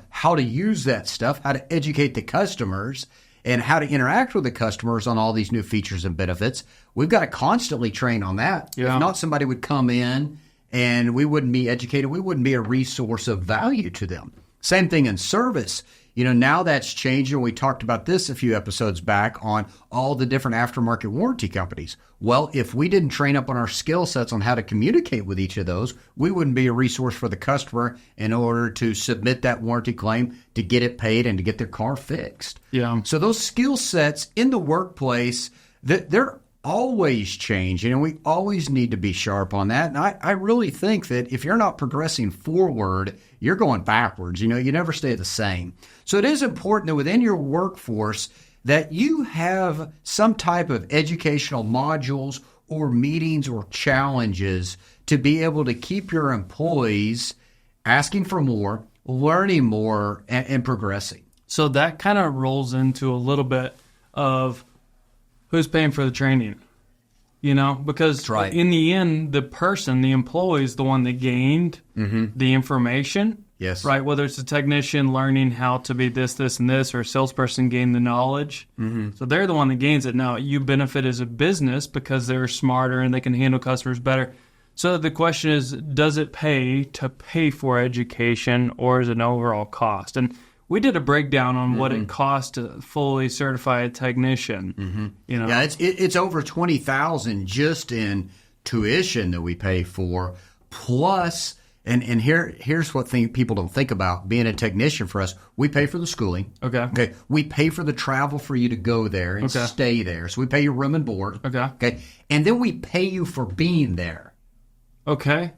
Speaker 2: how to use that stuff, how to educate the customers, and how to interact with the customers on all these new features and benefits. We've got to constantly train on that. Yeah. If not, somebody would come in and we wouldn't be educated. We wouldn't be a resource of value to them. Same thing in service. Now that's changing. We talked about this a few episodes back on all the different aftermarket warranty companies. Well, if we didn't train up on our skill sets on how to communicate with each of those, we wouldn't be a resource for the customer in order to submit that warranty claim, to get it paid, and to get their car fixed.
Speaker 1: Yeah.
Speaker 2: So those skill sets in the workplace, they're always changing, and we always need to be sharp on that. And I really think that if you're not progressing forward, you're going backwards. You never stay the same. So it is important that within your workforce that you have some type of educational modules or meetings or challenges to be able to keep your employees asking for more, learning more, and progressing.
Speaker 1: So that kind of rolls into a little bit of who's paying for the training, because in the end, the employee is the one that gained the information.
Speaker 2: Yes.
Speaker 1: Right. Whether it's a technician learning how to be this, this, and this, or a salesperson gain the knowledge. So they're the one that gains it. Now, you benefit as a business because they're smarter and they can handle customers better. So the question is, does it pay to pay for education, or is it an overall cost? And we did a breakdown on what it costs to fully certify a technician.
Speaker 2: Yeah, it's over $20,000 just in tuition that we pay for, plus. And here's what people don't think about. Being a technician for us, we pay for the schooling. Okay. We pay for the travel for you to go there and stay there. So we pay your room and board. Okay. And then we pay you for being there.
Speaker 1: Okay.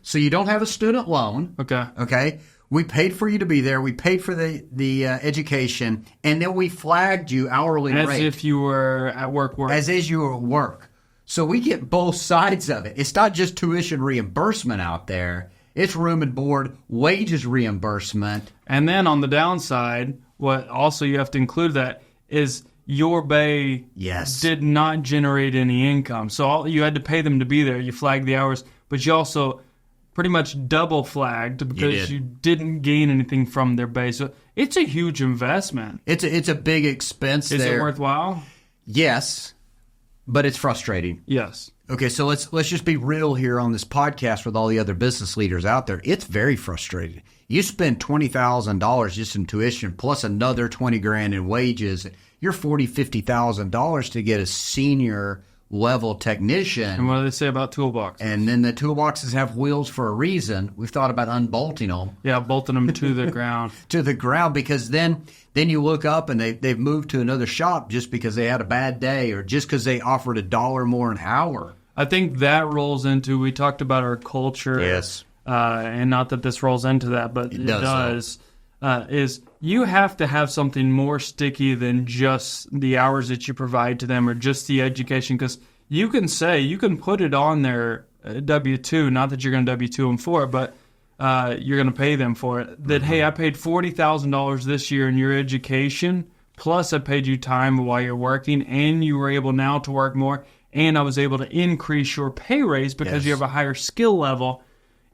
Speaker 2: So you don't have a student loan. Okay. We paid for you to be there. We paid for the education, and then we flagged you hourly rate.
Speaker 1: As if you were at work.
Speaker 2: As if you were at work. So we get both sides of it. It's not just tuition reimbursement out there. It's room and board, wages reimbursement.
Speaker 1: And then on the downside, what also you have to include that is your bay did not generate any income. So you had to pay them to be there. You flagged the hours, but you also pretty much double flagged because you didn't gain anything from their bay. So it's a huge investment.
Speaker 2: It's a big expense there.
Speaker 1: Is it worthwhile?
Speaker 2: Yes. But it's frustrating.
Speaker 1: Yes.
Speaker 2: Okay, so let's just be real here on this podcast with all the other business leaders out there. It's very frustrating. You spend $20,000 just in tuition plus another $20,000 in wages. You're $40,000-$50,000 to get a senior level technician.
Speaker 1: And what do they say about toolboxes?
Speaker 2: And then the toolboxes have wheels for a reason. We've thought about unbolting them.
Speaker 1: Yeah, bolting them to the ground.
Speaker 2: To the ground, because then you look up and they've moved to another shop just because they had a bad day or just because they offered $1 more an hour.
Speaker 1: I think that rolls into, we talked about our culture.
Speaker 2: Yes.
Speaker 1: And not that this rolls into that, but it does. Is you have to have something more sticky than just the hours that you provide to them or just the education, because you can put it on their W-2, not that you're going to W-2 them for it, but you're going to pay them for it. That, hey, I paid $40,000 this year in your education, plus I paid you time while you're working, and you were able now to work more, and I was able to increase your pay raise because you have a higher skill level.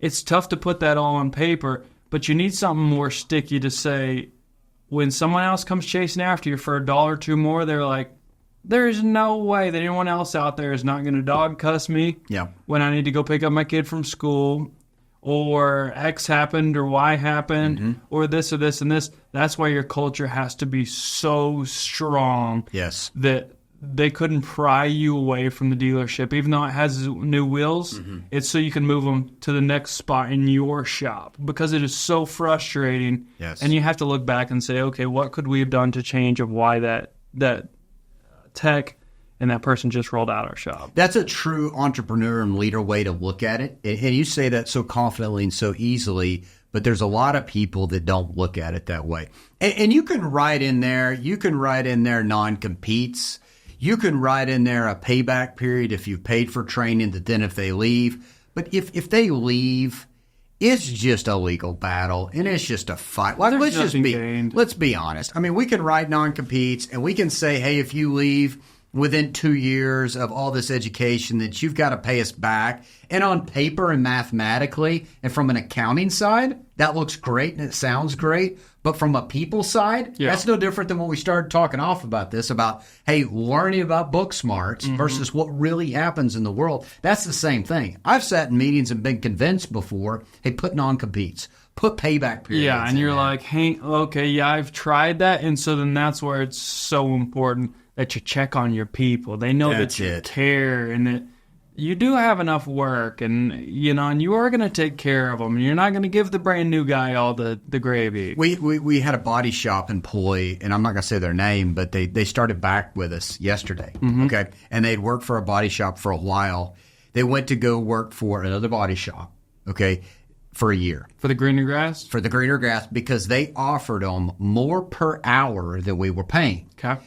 Speaker 1: It's tough to put that all on paper, but you need something more sticky to say, when someone else comes chasing after you for $1 or $2 more, they're like, there's no way that anyone else out there is not going to dog cuss me when I need to go pick up my kid from school, or X happened or Y happened or this and this. That's why your culture has to be so strong that they couldn't pry you away from the dealership. Even though it has new wheels, it's so you can move them to the next spot in your shop, because it is so frustrating. And you have to look back and say, okay, what could we have done to change of why that tech and that person just rolled out our shop?
Speaker 2: That's a true entrepreneur and leader way to look at it. And you say that so confidently and so easily, but there's a lot of people that don't look at it that way. And you can write in there non-competes. You can write in there a payback period if you've paid for training, that then if they leave. But if they leave, it's just a legal battle, and it's just a fight. Like, let's be honest. I mean, we can write non-competes, and we can say, hey, if you leave within 2 years of all this education, that you've got to pay us back. And on paper and mathematically and from an accounting side, that looks great and it sounds great. But from a people side, that's no different than when we started talking off about this, about, hey, learning about book smarts versus what really happens in the world. That's the same thing. I've sat in meetings and been convinced before, hey, put non-competes, put payback periods.
Speaker 1: Yeah, and you're like, hey, okay, yeah, I've tried that. And so then that's where it's so important that you check on your people. They know that you care and that you do have enough work, and and you are going to take care of them. You're not going to give the brand new guy all the gravy.
Speaker 2: We had a body shop employee, and I'm not going to say their name, but they started back with us yesterday. Okay, and they'd worked for a body shop for a while. They went to go work for another body shop. Okay, for a year.
Speaker 1: For the greener grass?
Speaker 2: For the greener grass, because they offered them more per hour than we were paying.
Speaker 1: Okay.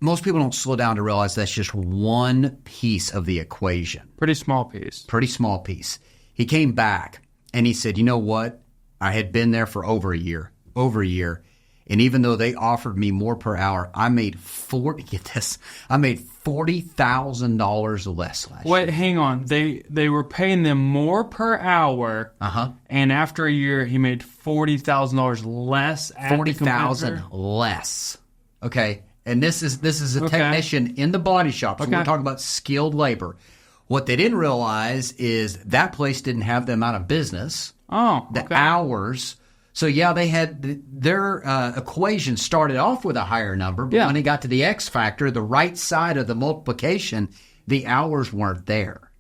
Speaker 2: Most people don't slow down to realize that's just one piece of the equation.
Speaker 1: Pretty small piece.
Speaker 2: Pretty small piece. He came back and he said, you know what? I had been there for over a year. And even though they offered me more per hour, I made $40,000 less last year.
Speaker 1: Wait, hang on. They were paying them more per hour. And after a year, he made $40,000 less.
Speaker 2: $40,000 less. Okay. And this is a technician in the body shop. So we're talking about skilled labor. What they didn't realize is that place didn't have them out of business. The hours. So, yeah, they had their equation started off with a higher number. But when it got to the X factor, the right side of the multiplication, the hours weren't there.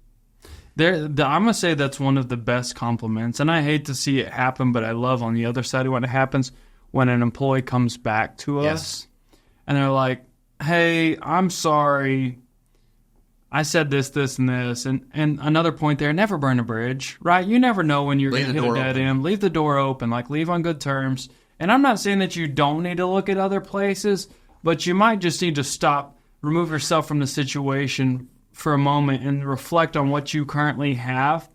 Speaker 1: I'm going to say that's one of the best compliments. And I hate to see it happen, but I love on the other side of when it happens, when an employee comes back to us. And they're like, hey, I'm sorry. I said this, and this. And another point there, never burn a bridge, right? You never know when you're going to hit a dead end. Leave the door open, like leave on good terms. And I'm not saying that you don't need to look at other places, but you might just need to stop, remove yourself from the situation for a moment and reflect on what you currently have.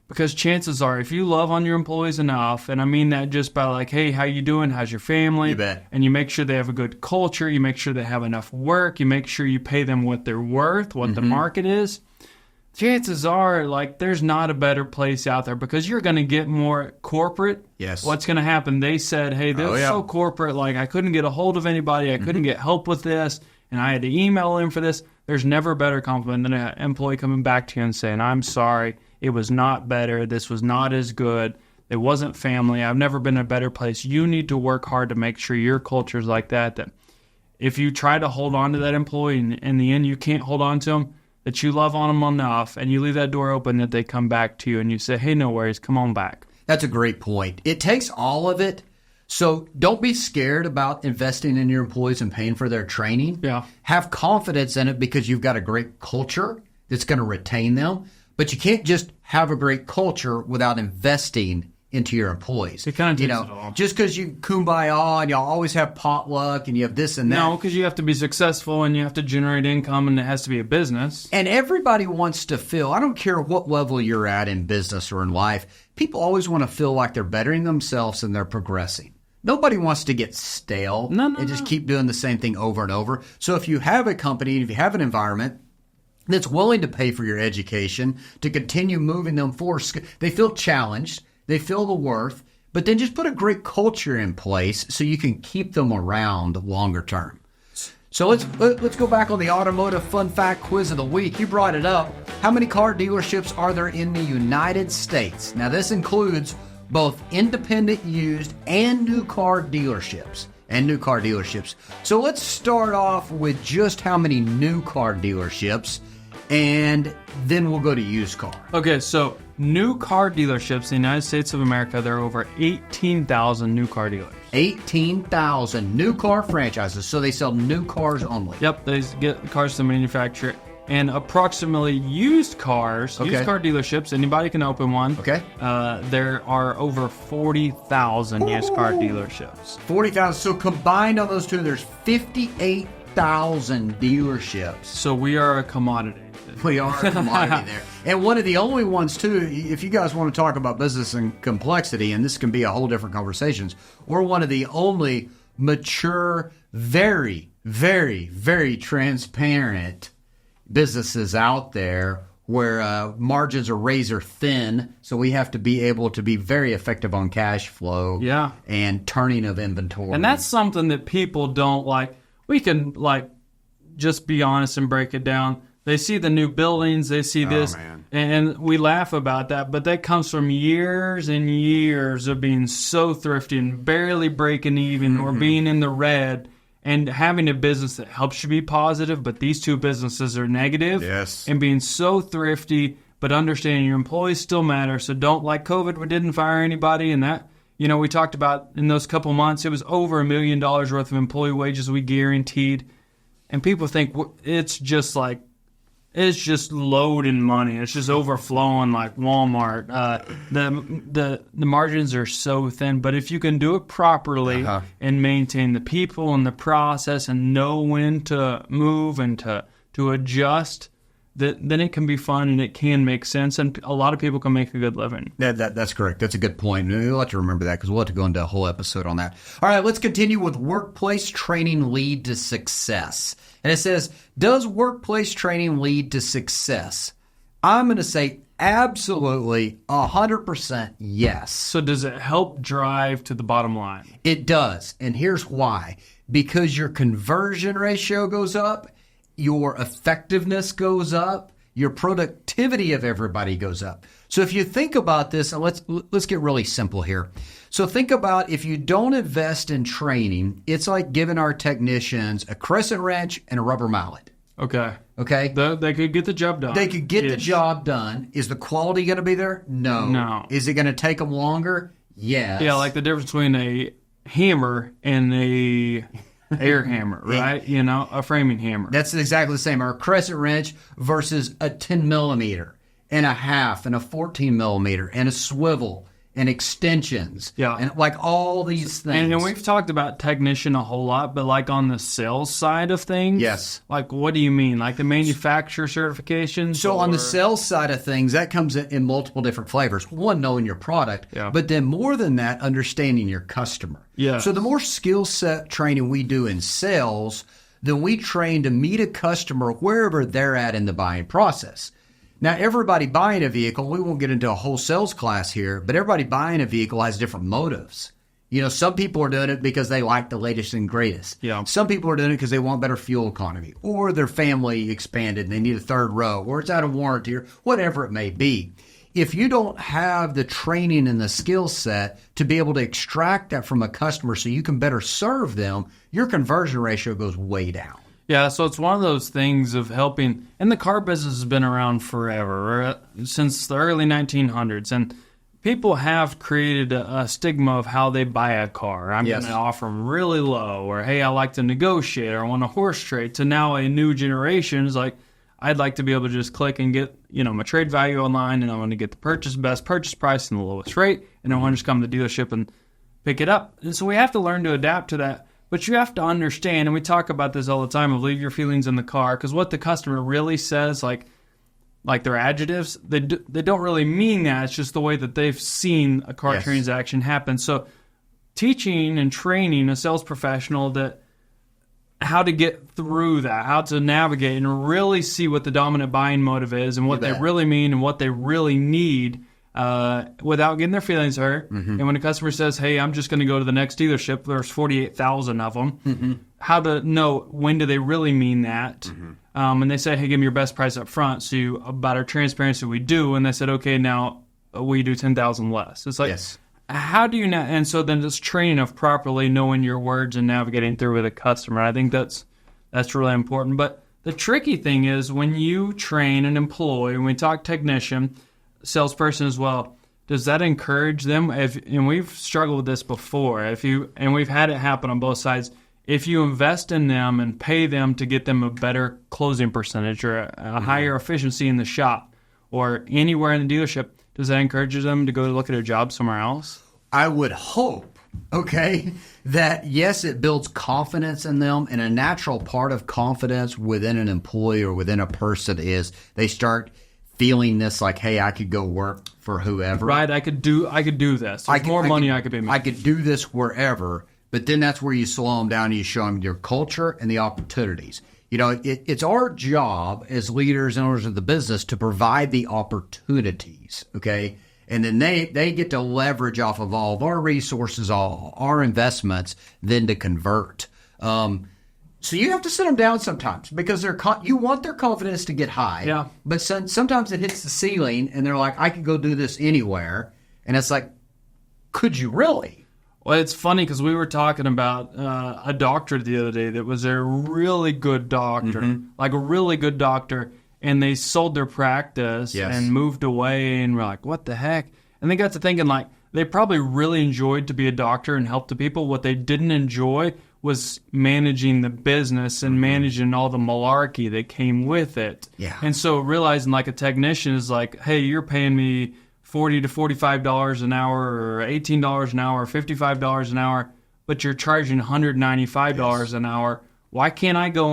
Speaker 1: Because chances are, if you love on your employees enough, and I mean that just by like, hey, how you doing? How's your family?
Speaker 2: You bet.
Speaker 1: And you make sure they have a good culture. You make sure they have enough work. You make sure you pay them what they're worth, what the market is. Chances are, like, there's not a better place out there, because you're going to get more corporate.
Speaker 2: Yes.
Speaker 1: What's going to happen? They said, hey, this is so corporate. Like, I couldn't get a hold of anybody. I couldn't get help with this. And I had to email in for this. There's never a better compliment than an employee coming back to you and saying, I'm sorry. It was not better. This was not as good. It wasn't family. I've never been in a better place. You need to work hard to make sure your culture is like that if you try to hold on to that employee and in the end you can't hold on to them, that you love on them enough and you leave that door open that they come back to you and you say, hey, no worries, come on back.
Speaker 2: That's a great point. It takes all of it. So don't be scared about investing in your employees and paying for their training.
Speaker 1: Yeah.
Speaker 2: Have confidence in it, because you've got a great culture that's going to retain them. But you can't just have a great culture without investing into your employees.
Speaker 1: It kind of takes it all.
Speaker 2: Just because you kumbaya and y'all always have potluck and you have this and that.
Speaker 1: No, because you have to be successful and you have to generate income and it has to be a business.
Speaker 2: And everybody wants to feel, I don't care what level you're at in business or in life, people always want to feel like they're bettering themselves and they're progressing. Nobody wants to get stale and just keep doing the same thing over and over. So if you have a company, if you have an environment that's willing to pay for your education, to continue moving them forward, they feel challenged, they feel the worth, but then just put a great culture in place so you can keep them around longer term. So let's go back on the automotive fun fact quiz of the week. You brought it up. How many car dealerships are there in the United States? Now, this includes both independent used and new car dealerships. So let's start off with just how many new car dealerships, and then we'll go to used car.
Speaker 1: Okay, so new car dealerships in the United States of America, there are over 18,000 new car dealers.
Speaker 2: 18,000 new car franchises, so they sell new cars only.
Speaker 1: Yep, they get cars to manufacture. And approximately used cars, used car dealerships, anybody can open one.
Speaker 2: Okay.
Speaker 1: There are over 40,000 used car dealerships.
Speaker 2: 40,000. So combined on those two, there's 58,000 dealerships.
Speaker 1: So we are a commodity.
Speaker 2: We are a commodity there. And one of the only ones, too, if you guys want to talk about business and complexity, and this can be a whole different conversations, we're one of the only mature, very, very, very transparent businesses out there where margins are razor thin, so we have to be able to be very effective on cash flow and turning of inventory.
Speaker 1: And that's something that people don't like. We can just be honest and break it down. They see the new buildings, they see this, and we laugh about that, but that comes from years and years of being so thrifty and barely breaking even or being in the red. And having a business that helps you be positive, but these two businesses are negative.
Speaker 2: Yes.
Speaker 1: And being so thrifty, but understanding your employees still matter. So don't, like COVID, we didn't fire anybody. And that, we talked about in those couple months, it was over $1 million worth of employee wages we guaranteed. And people think it's just loading money. It's just overflowing like Walmart. The margins are so thin, but if you can do it properly and maintain the people and the process and know when to move and to adjust, then it can be fun and it can make sense, and a lot of people can make a good living.
Speaker 2: That's correct. That's a good point. We'll have to remember that because we'll have to go into a whole episode on that. All right, let's continue with workplace training lead to success. And it says, does workplace training lead to success? I'm going to say absolutely 100% yes.
Speaker 1: So does it help drive to the bottom line?
Speaker 2: It does. And here's why. Because your conversion ratio goes up, your effectiveness goes up, your productivity of everybody goes up. So if you think about this, and let's get really simple here. So think about if you don't invest in training, it's like giving our technicians a crescent wrench and a rubber mallet.
Speaker 1: Okay. They could get the job done.
Speaker 2: They could get the job done. Is the quality going to be there? No. Is it going to take them longer? Yes.
Speaker 1: Yeah, like the difference between a hammer and a air hammer, right? A framing hammer.
Speaker 2: That's exactly the same. Or a crescent wrench versus a 10 millimeter and a half and a 14 millimeter and a swivel and extensions.
Speaker 1: Yeah.
Speaker 2: And like all these things.
Speaker 1: And we've talked about technician a whole lot, but like on the sales side of things?
Speaker 2: Yes.
Speaker 1: Like what do you mean? Like the manufacturer certifications?
Speaker 2: So on the sales side of things, that comes in multiple different flavors. One, knowing your product, but then more than that, understanding your customer.
Speaker 1: Yeah.
Speaker 2: So the more skill set training we do in sales, then we train to meet a customer wherever they're at in the buying process. Now, everybody buying a vehicle, we won't get into a whole sales class here, but everybody buying a vehicle has different motives. Some people are doing it because they like the latest and greatest.
Speaker 1: Yeah.
Speaker 2: Some people are doing it because they want better fuel economy, or their family expanded and they need a third row, or it's out of warranty, or whatever it may be. If you don't have the training and the skill set to be able to extract that from a customer so you can better serve them, your conversion ratio goes way down.
Speaker 1: Yeah, so it's one of those things of helping, and the car business has been around forever, since the early 1900s, and people have created a stigma of how they buy a car. I'm going to offer them really low, or hey, I like to negotiate, or I want a horse trade. To now a new generation is like, I'd like to be able to just click and get, my trade value online, and I want to get the best purchase price and the lowest rate, and I want to just come to the dealership and pick it up. And so we have to learn to adapt to that. But you have to understand, and we talk about this all the time, of leave your feelings in the car, because what the customer really says, like their adjectives, they don't really mean that. It's just the way that they've seen a car transaction happen. So teaching and training a sales professional that how to get through that, how to navigate and really see what the dominant buying motive is and what they really mean and what they really need, without getting their feelings hurt. And when a customer says, hey, I'm just going to go to the next dealership, there's 48,000 of them, how to know when do they really mean that? And they say, hey, give me your best price up front. So about our transparency, we do. And they said, okay, now we do 10,000 less. It's like, how do you know? And so then this training of properly knowing your words and navigating through with a customer, I think that's really important. But the tricky thing is when you train an employee, when we talk technician, salesperson as well, does that encourage them? And we've struggled with this before. And we've had it happen on both sides. If you invest in them and pay them to get them a better closing percentage or a higher efficiency in the shop or anywhere in the dealership, does that encourage them to go look at a job somewhere else?
Speaker 2: I would hope, that yes, it builds confidence in them. And a natural part of confidence within an employee or within a person is they start feeling this like, hey, I could go work for whoever.
Speaker 1: Right, I could do this. There's more money I could be making.
Speaker 2: I could do this wherever. But then that's where you slow them down and you show them your culture and the opportunities. It's our job as leaders and owners of the business to provide the opportunities, okay? And then they get to leverage off of all of our resources, all our investments, then to convert. So you have to sit them down sometimes because you want their confidence to get high.
Speaker 1: Yeah.
Speaker 2: But sometimes it hits the ceiling and they're like, I could go do this anywhere. And it's like, could you really?
Speaker 1: Well, it's funny because we were talking about a doctor the other day that was a really good doctor, like a really good doctor, and they sold their practice and moved away, and we're like, what the heck? And they got to thinking, like, they probably really enjoyed to be a doctor and help the people. What they didn't enjoy was managing the business and managing all the malarkey that came with it.
Speaker 2: Yeah.
Speaker 1: And so realizing, like, a technician is like, hey, you're paying me $40 to $45 an hour or $18 an hour or $55 an hour, but you're charging $195 an hour. Why can't I go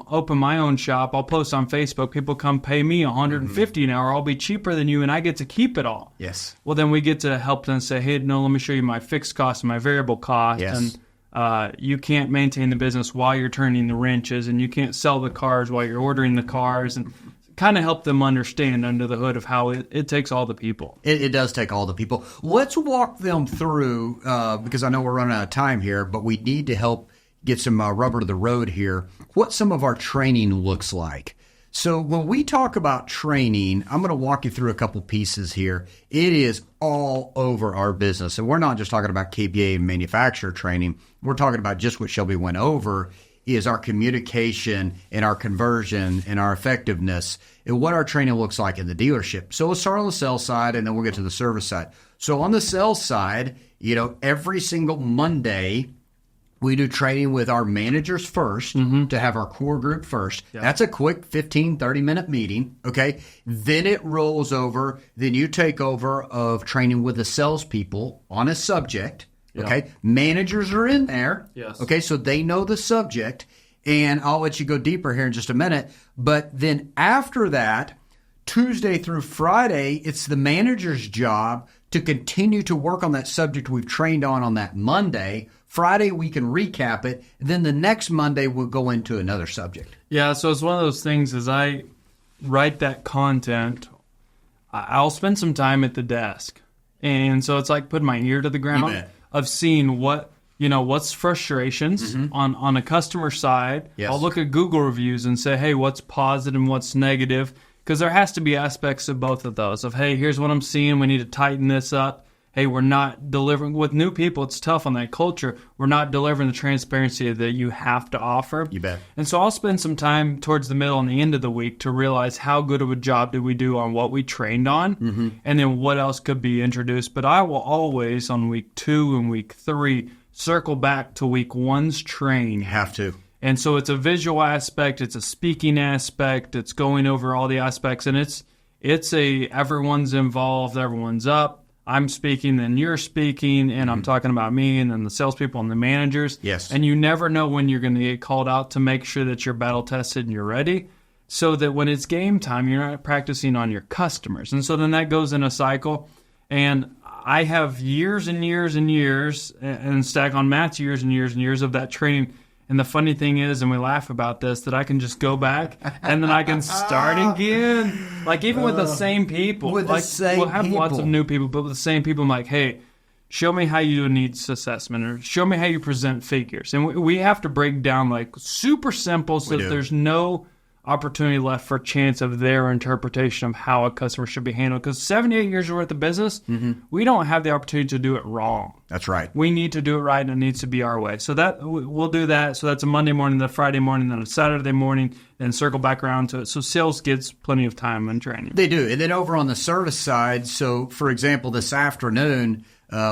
Speaker 1: open my own shop? I'll post on Facebook. People come pay me $150 an hour. I'll be cheaper than you, and I get to keep it all.
Speaker 2: Yes.
Speaker 1: Well, then we get to help them say, hey, no, let me show you my fixed cost and my variable cost.
Speaker 2: Yes.
Speaker 1: And you can't maintain the business while you're turning the wrenches, and you can't sell the cars while you're ordering the cars, and kind of help them understand under the hood of how it takes all the people.
Speaker 2: It does take all the people. Let's walk them through, because I know we're running out of time here, but we need to help get some rubber to the road here, what some of our training looks like. So when we talk about training, I'm going to walk you through a couple pieces here. It is all over our business. And we're not just talking about KBA and manufacturer training. We're talking about just what Shelby went over is our communication and our conversion and our effectiveness and what our training looks like in the dealership. So let's start on the sales side and then we'll get to the service side. So on the sales side, every single Monday, we do training with our managers first to have our core group first. Yep. That's a quick 15, 30-minute meeting, okay? Then it rolls over. Then you take over of training with the salespeople on a subject, okay? Yep. Managers are in there, okay? So they know the subject. And I'll let you go deeper here in just a minute. But then after that, Tuesday through Friday, it's the manager's job to continue to work on that subject we've trained on that Monday. Friday, we can recap it. Then the next Monday, we'll go into another subject.
Speaker 1: Yeah, so it's one of those things as I write that content, I'll spend some time at the desk. And so it's like putting my ear to the ground of seeing what's frustrations on a customer side. Yes. I'll look at Google reviews and say, hey, what's positive and what's negative? Because there has to be aspects of both of those of, hey, here's what I'm seeing. We need to tighten this up. Hey, we're not delivering. With new people, it's tough on that culture. We're not delivering the transparency that you have to offer.
Speaker 2: You bet.
Speaker 1: And so I'll spend some time towards the middle and the end of the week to realize how good of a job did we do on what we trained on, and then what else could be introduced. But I will always, on week 2 and week 3, circle back to week 1's train.
Speaker 2: You have to.
Speaker 1: And so it's a visual aspect, it's a speaking aspect, it's going over all the aspects, and it's everyone's involved, everyone's up. I'm speaking, then you're speaking, and I'm talking about me, and then the salespeople and the managers.
Speaker 2: Yes.
Speaker 1: And you never know when you're going to get called out to make sure that you're battle tested and you're ready, so that when it's game time, you're not practicing on your customers. And so then that goes in a cycle. And I have years and years and years, and stack on Matt's years and years and years of that training. And the funny thing is, and we laugh about this, that I can just go back and then I can start again. Like even with the same people.
Speaker 2: With the same
Speaker 1: we'll have lots of
Speaker 2: people.
Speaker 1: new people, but with the same people, I'm like, hey, show me how you do a needs assessment or show me how you present figures. And we have to break down like super simple so that there's no opportunity left for chance of their interpretation of how a customer should be handled. Because 78 years worth of business, we don't have the opportunity to do it wrong.
Speaker 2: That's right.
Speaker 1: We need to do it right, and it needs to be our way. So that we'll do that. So that's a Monday morning, then a Friday morning, then a Saturday morning, then circle back around to it. So sales gets plenty of time and training.
Speaker 2: They do. And then over on the service side, so for example, this afternoon,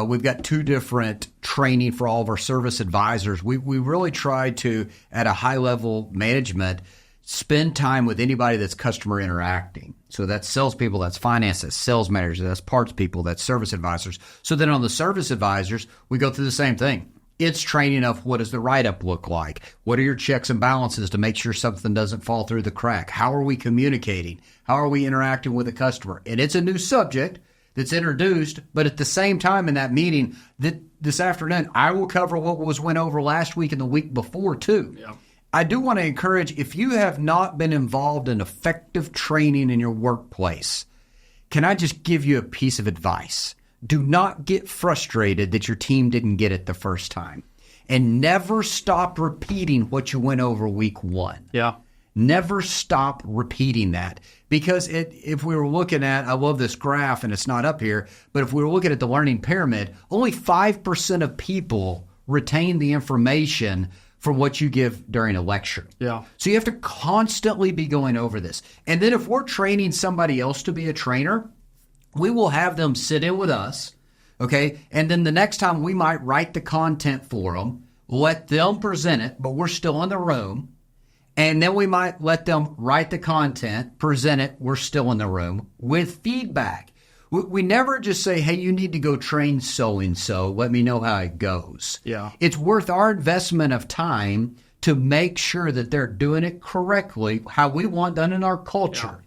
Speaker 2: we've got 2 different training for all of our service advisors. We really try to, at a high level management, spend time with anybody that's customer interacting. So that's salespeople, that's finance, that's sales managers, that's parts people, that's service advisors. So then on the service advisors, we go through the same thing. It's training of what does the write-up look like? What are your checks and balances to make sure something doesn't fall through the crack? How are we communicating? How are we interacting with the customer? And it's a new subject that's introduced, but at the same time in that meeting, this afternoon, I will cover what went over last week and the week before too.
Speaker 1: Yeah.
Speaker 2: I do want to encourage, if you have not been involved in effective training in your workplace, can I just give you a piece of advice? Do not get frustrated that your team didn't get it the first time. And never stop repeating what you went over week 1.
Speaker 1: Yeah.
Speaker 2: Never stop repeating that. Because if we were looking at, I love this graph and it's not up here, but if we were looking at the learning pyramid, only 5% of people retain the information from what you give during a lecture.
Speaker 1: Yeah.
Speaker 2: So you have to constantly be going over this. And then if we're training somebody else to be a trainer, we will have them sit in with us, okay? And then the next time we might write the content for them, let them present it, but we're still in the room. And then we might let them write the content, present it, we're still in the room with feedback. We never just say, hey, you need to go train so-and-so. Let me know how it goes.
Speaker 1: Yeah.
Speaker 2: It's worth our investment of time to make sure that they're doing it correctly, how we want done in our culture.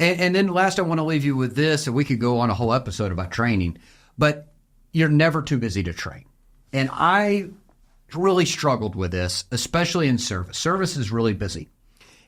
Speaker 2: Yeah. And then last, I want to leave you with this, and we could go on a whole episode about training, but you're never too busy to train. And I really struggled with this, especially in service. Service is really busy.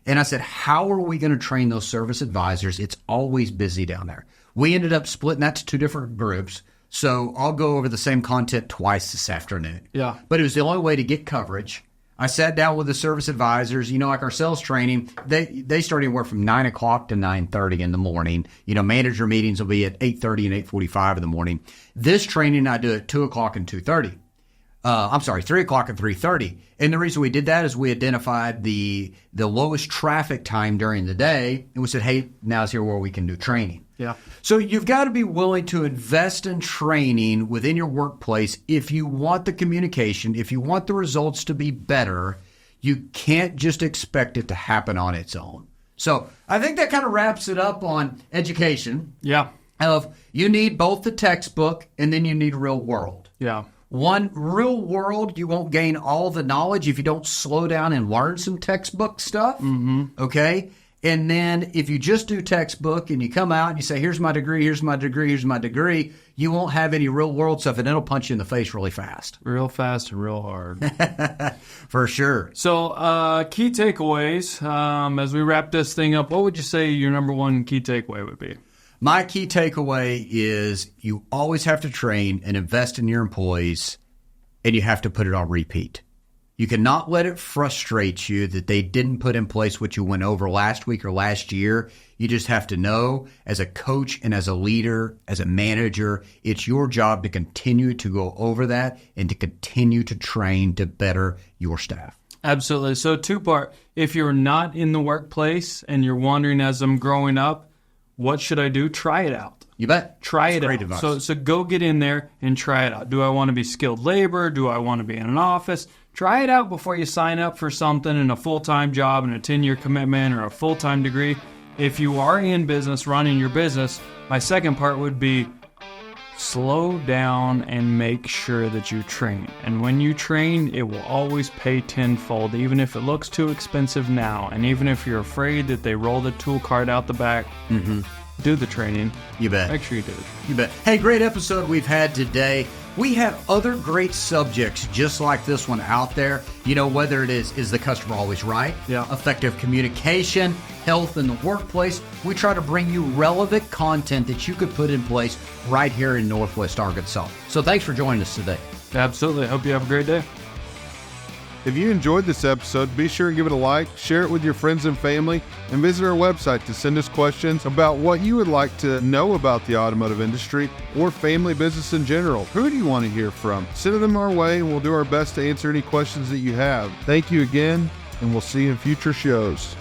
Speaker 2: And I said, how are we going to train those service advisors? It's always busy down there. We ended up splitting that to 2 different groups. So I'll go over the same content twice this afternoon.
Speaker 1: Yeah.
Speaker 2: But it was the only way to get coverage. I sat down with the service advisors, like our sales training, they start anywhere from 9 o'clock to 9:30 in the morning. Manager meetings will be at 8:30 and 8:45 in the morning. This training I do at 2 o'clock and 2:30. 3 o'clock and 3:30. And the reason we did that is we identified the lowest traffic time during the day, and we said, hey, now's here where we can do training.
Speaker 1: Yeah.
Speaker 2: So you've got to be willing to invest in training within your workplace if you want the communication, if you want the results to be better. You can't just expect it to happen on its own. So I think that kind of wraps it up on education.
Speaker 1: Yeah.
Speaker 2: You need both the textbook and then you need real world.
Speaker 1: Yeah.
Speaker 2: One, real world, you won't gain all the knowledge if you don't slow down and learn some textbook stuff. Mm-hmm. Okay? And then if you just do textbook and you come out and you say, here's my degree, here's my degree, here's my degree, you won't have any real world stuff, and it'll punch you in the face really fast.
Speaker 1: Real fast and real hard.
Speaker 2: For sure.
Speaker 1: So key takeaways, as we wrap this thing up, what would you say your number 1 key takeaway would be?
Speaker 2: My key takeaway is you always have to train and invest in your employees, and you have to put it on repeat. You cannot let it frustrate you that they didn't put in place what you went over last week or last year. You just have to know, as a coach and as a leader, as a manager, it's your job to continue to go over that and to continue to train to better your staff. Absolutely.
Speaker 1: So 2-part. If you're not in the workplace and you're wondering as I'm growing up, what should I do? Try it out.
Speaker 2: You bet.
Speaker 1: Try it
Speaker 2: Great
Speaker 1: out.
Speaker 2: advice.
Speaker 1: So go get in there and try it out. Do I want to be skilled labor? Do I want to be in an office? Try it out before you sign up for something in a full-time job and a 10-year commitment or a full-time degree. If you are in business, running your business, my second part would be slow down and make sure that you train. And when you train, it will always pay tenfold, even if it looks too expensive now. And even if you're afraid that they roll the tool cart out the back, do the training.
Speaker 2: You bet.
Speaker 1: Make sure you do it.
Speaker 2: You bet. Hey, great episode we've had today. We have other great subjects just like this one out there. You know, whether it is the customer always right?
Speaker 1: Yeah.
Speaker 2: Effective communication, health in the workplace. We try to bring you relevant content that you could put in place right here in Northwest Arkansas. So thanks for joining us today.
Speaker 1: Absolutely. I hope you have a great day.
Speaker 3: If you enjoyed this episode, be sure and give it a like, share it with your friends and family, and visit our website to send us questions about what you would like to know about the automotive industry or family business in general. Who do you want to hear from? Send them our way and we'll do our best to answer any questions that you have. Thank you again, and we'll see you in future shows.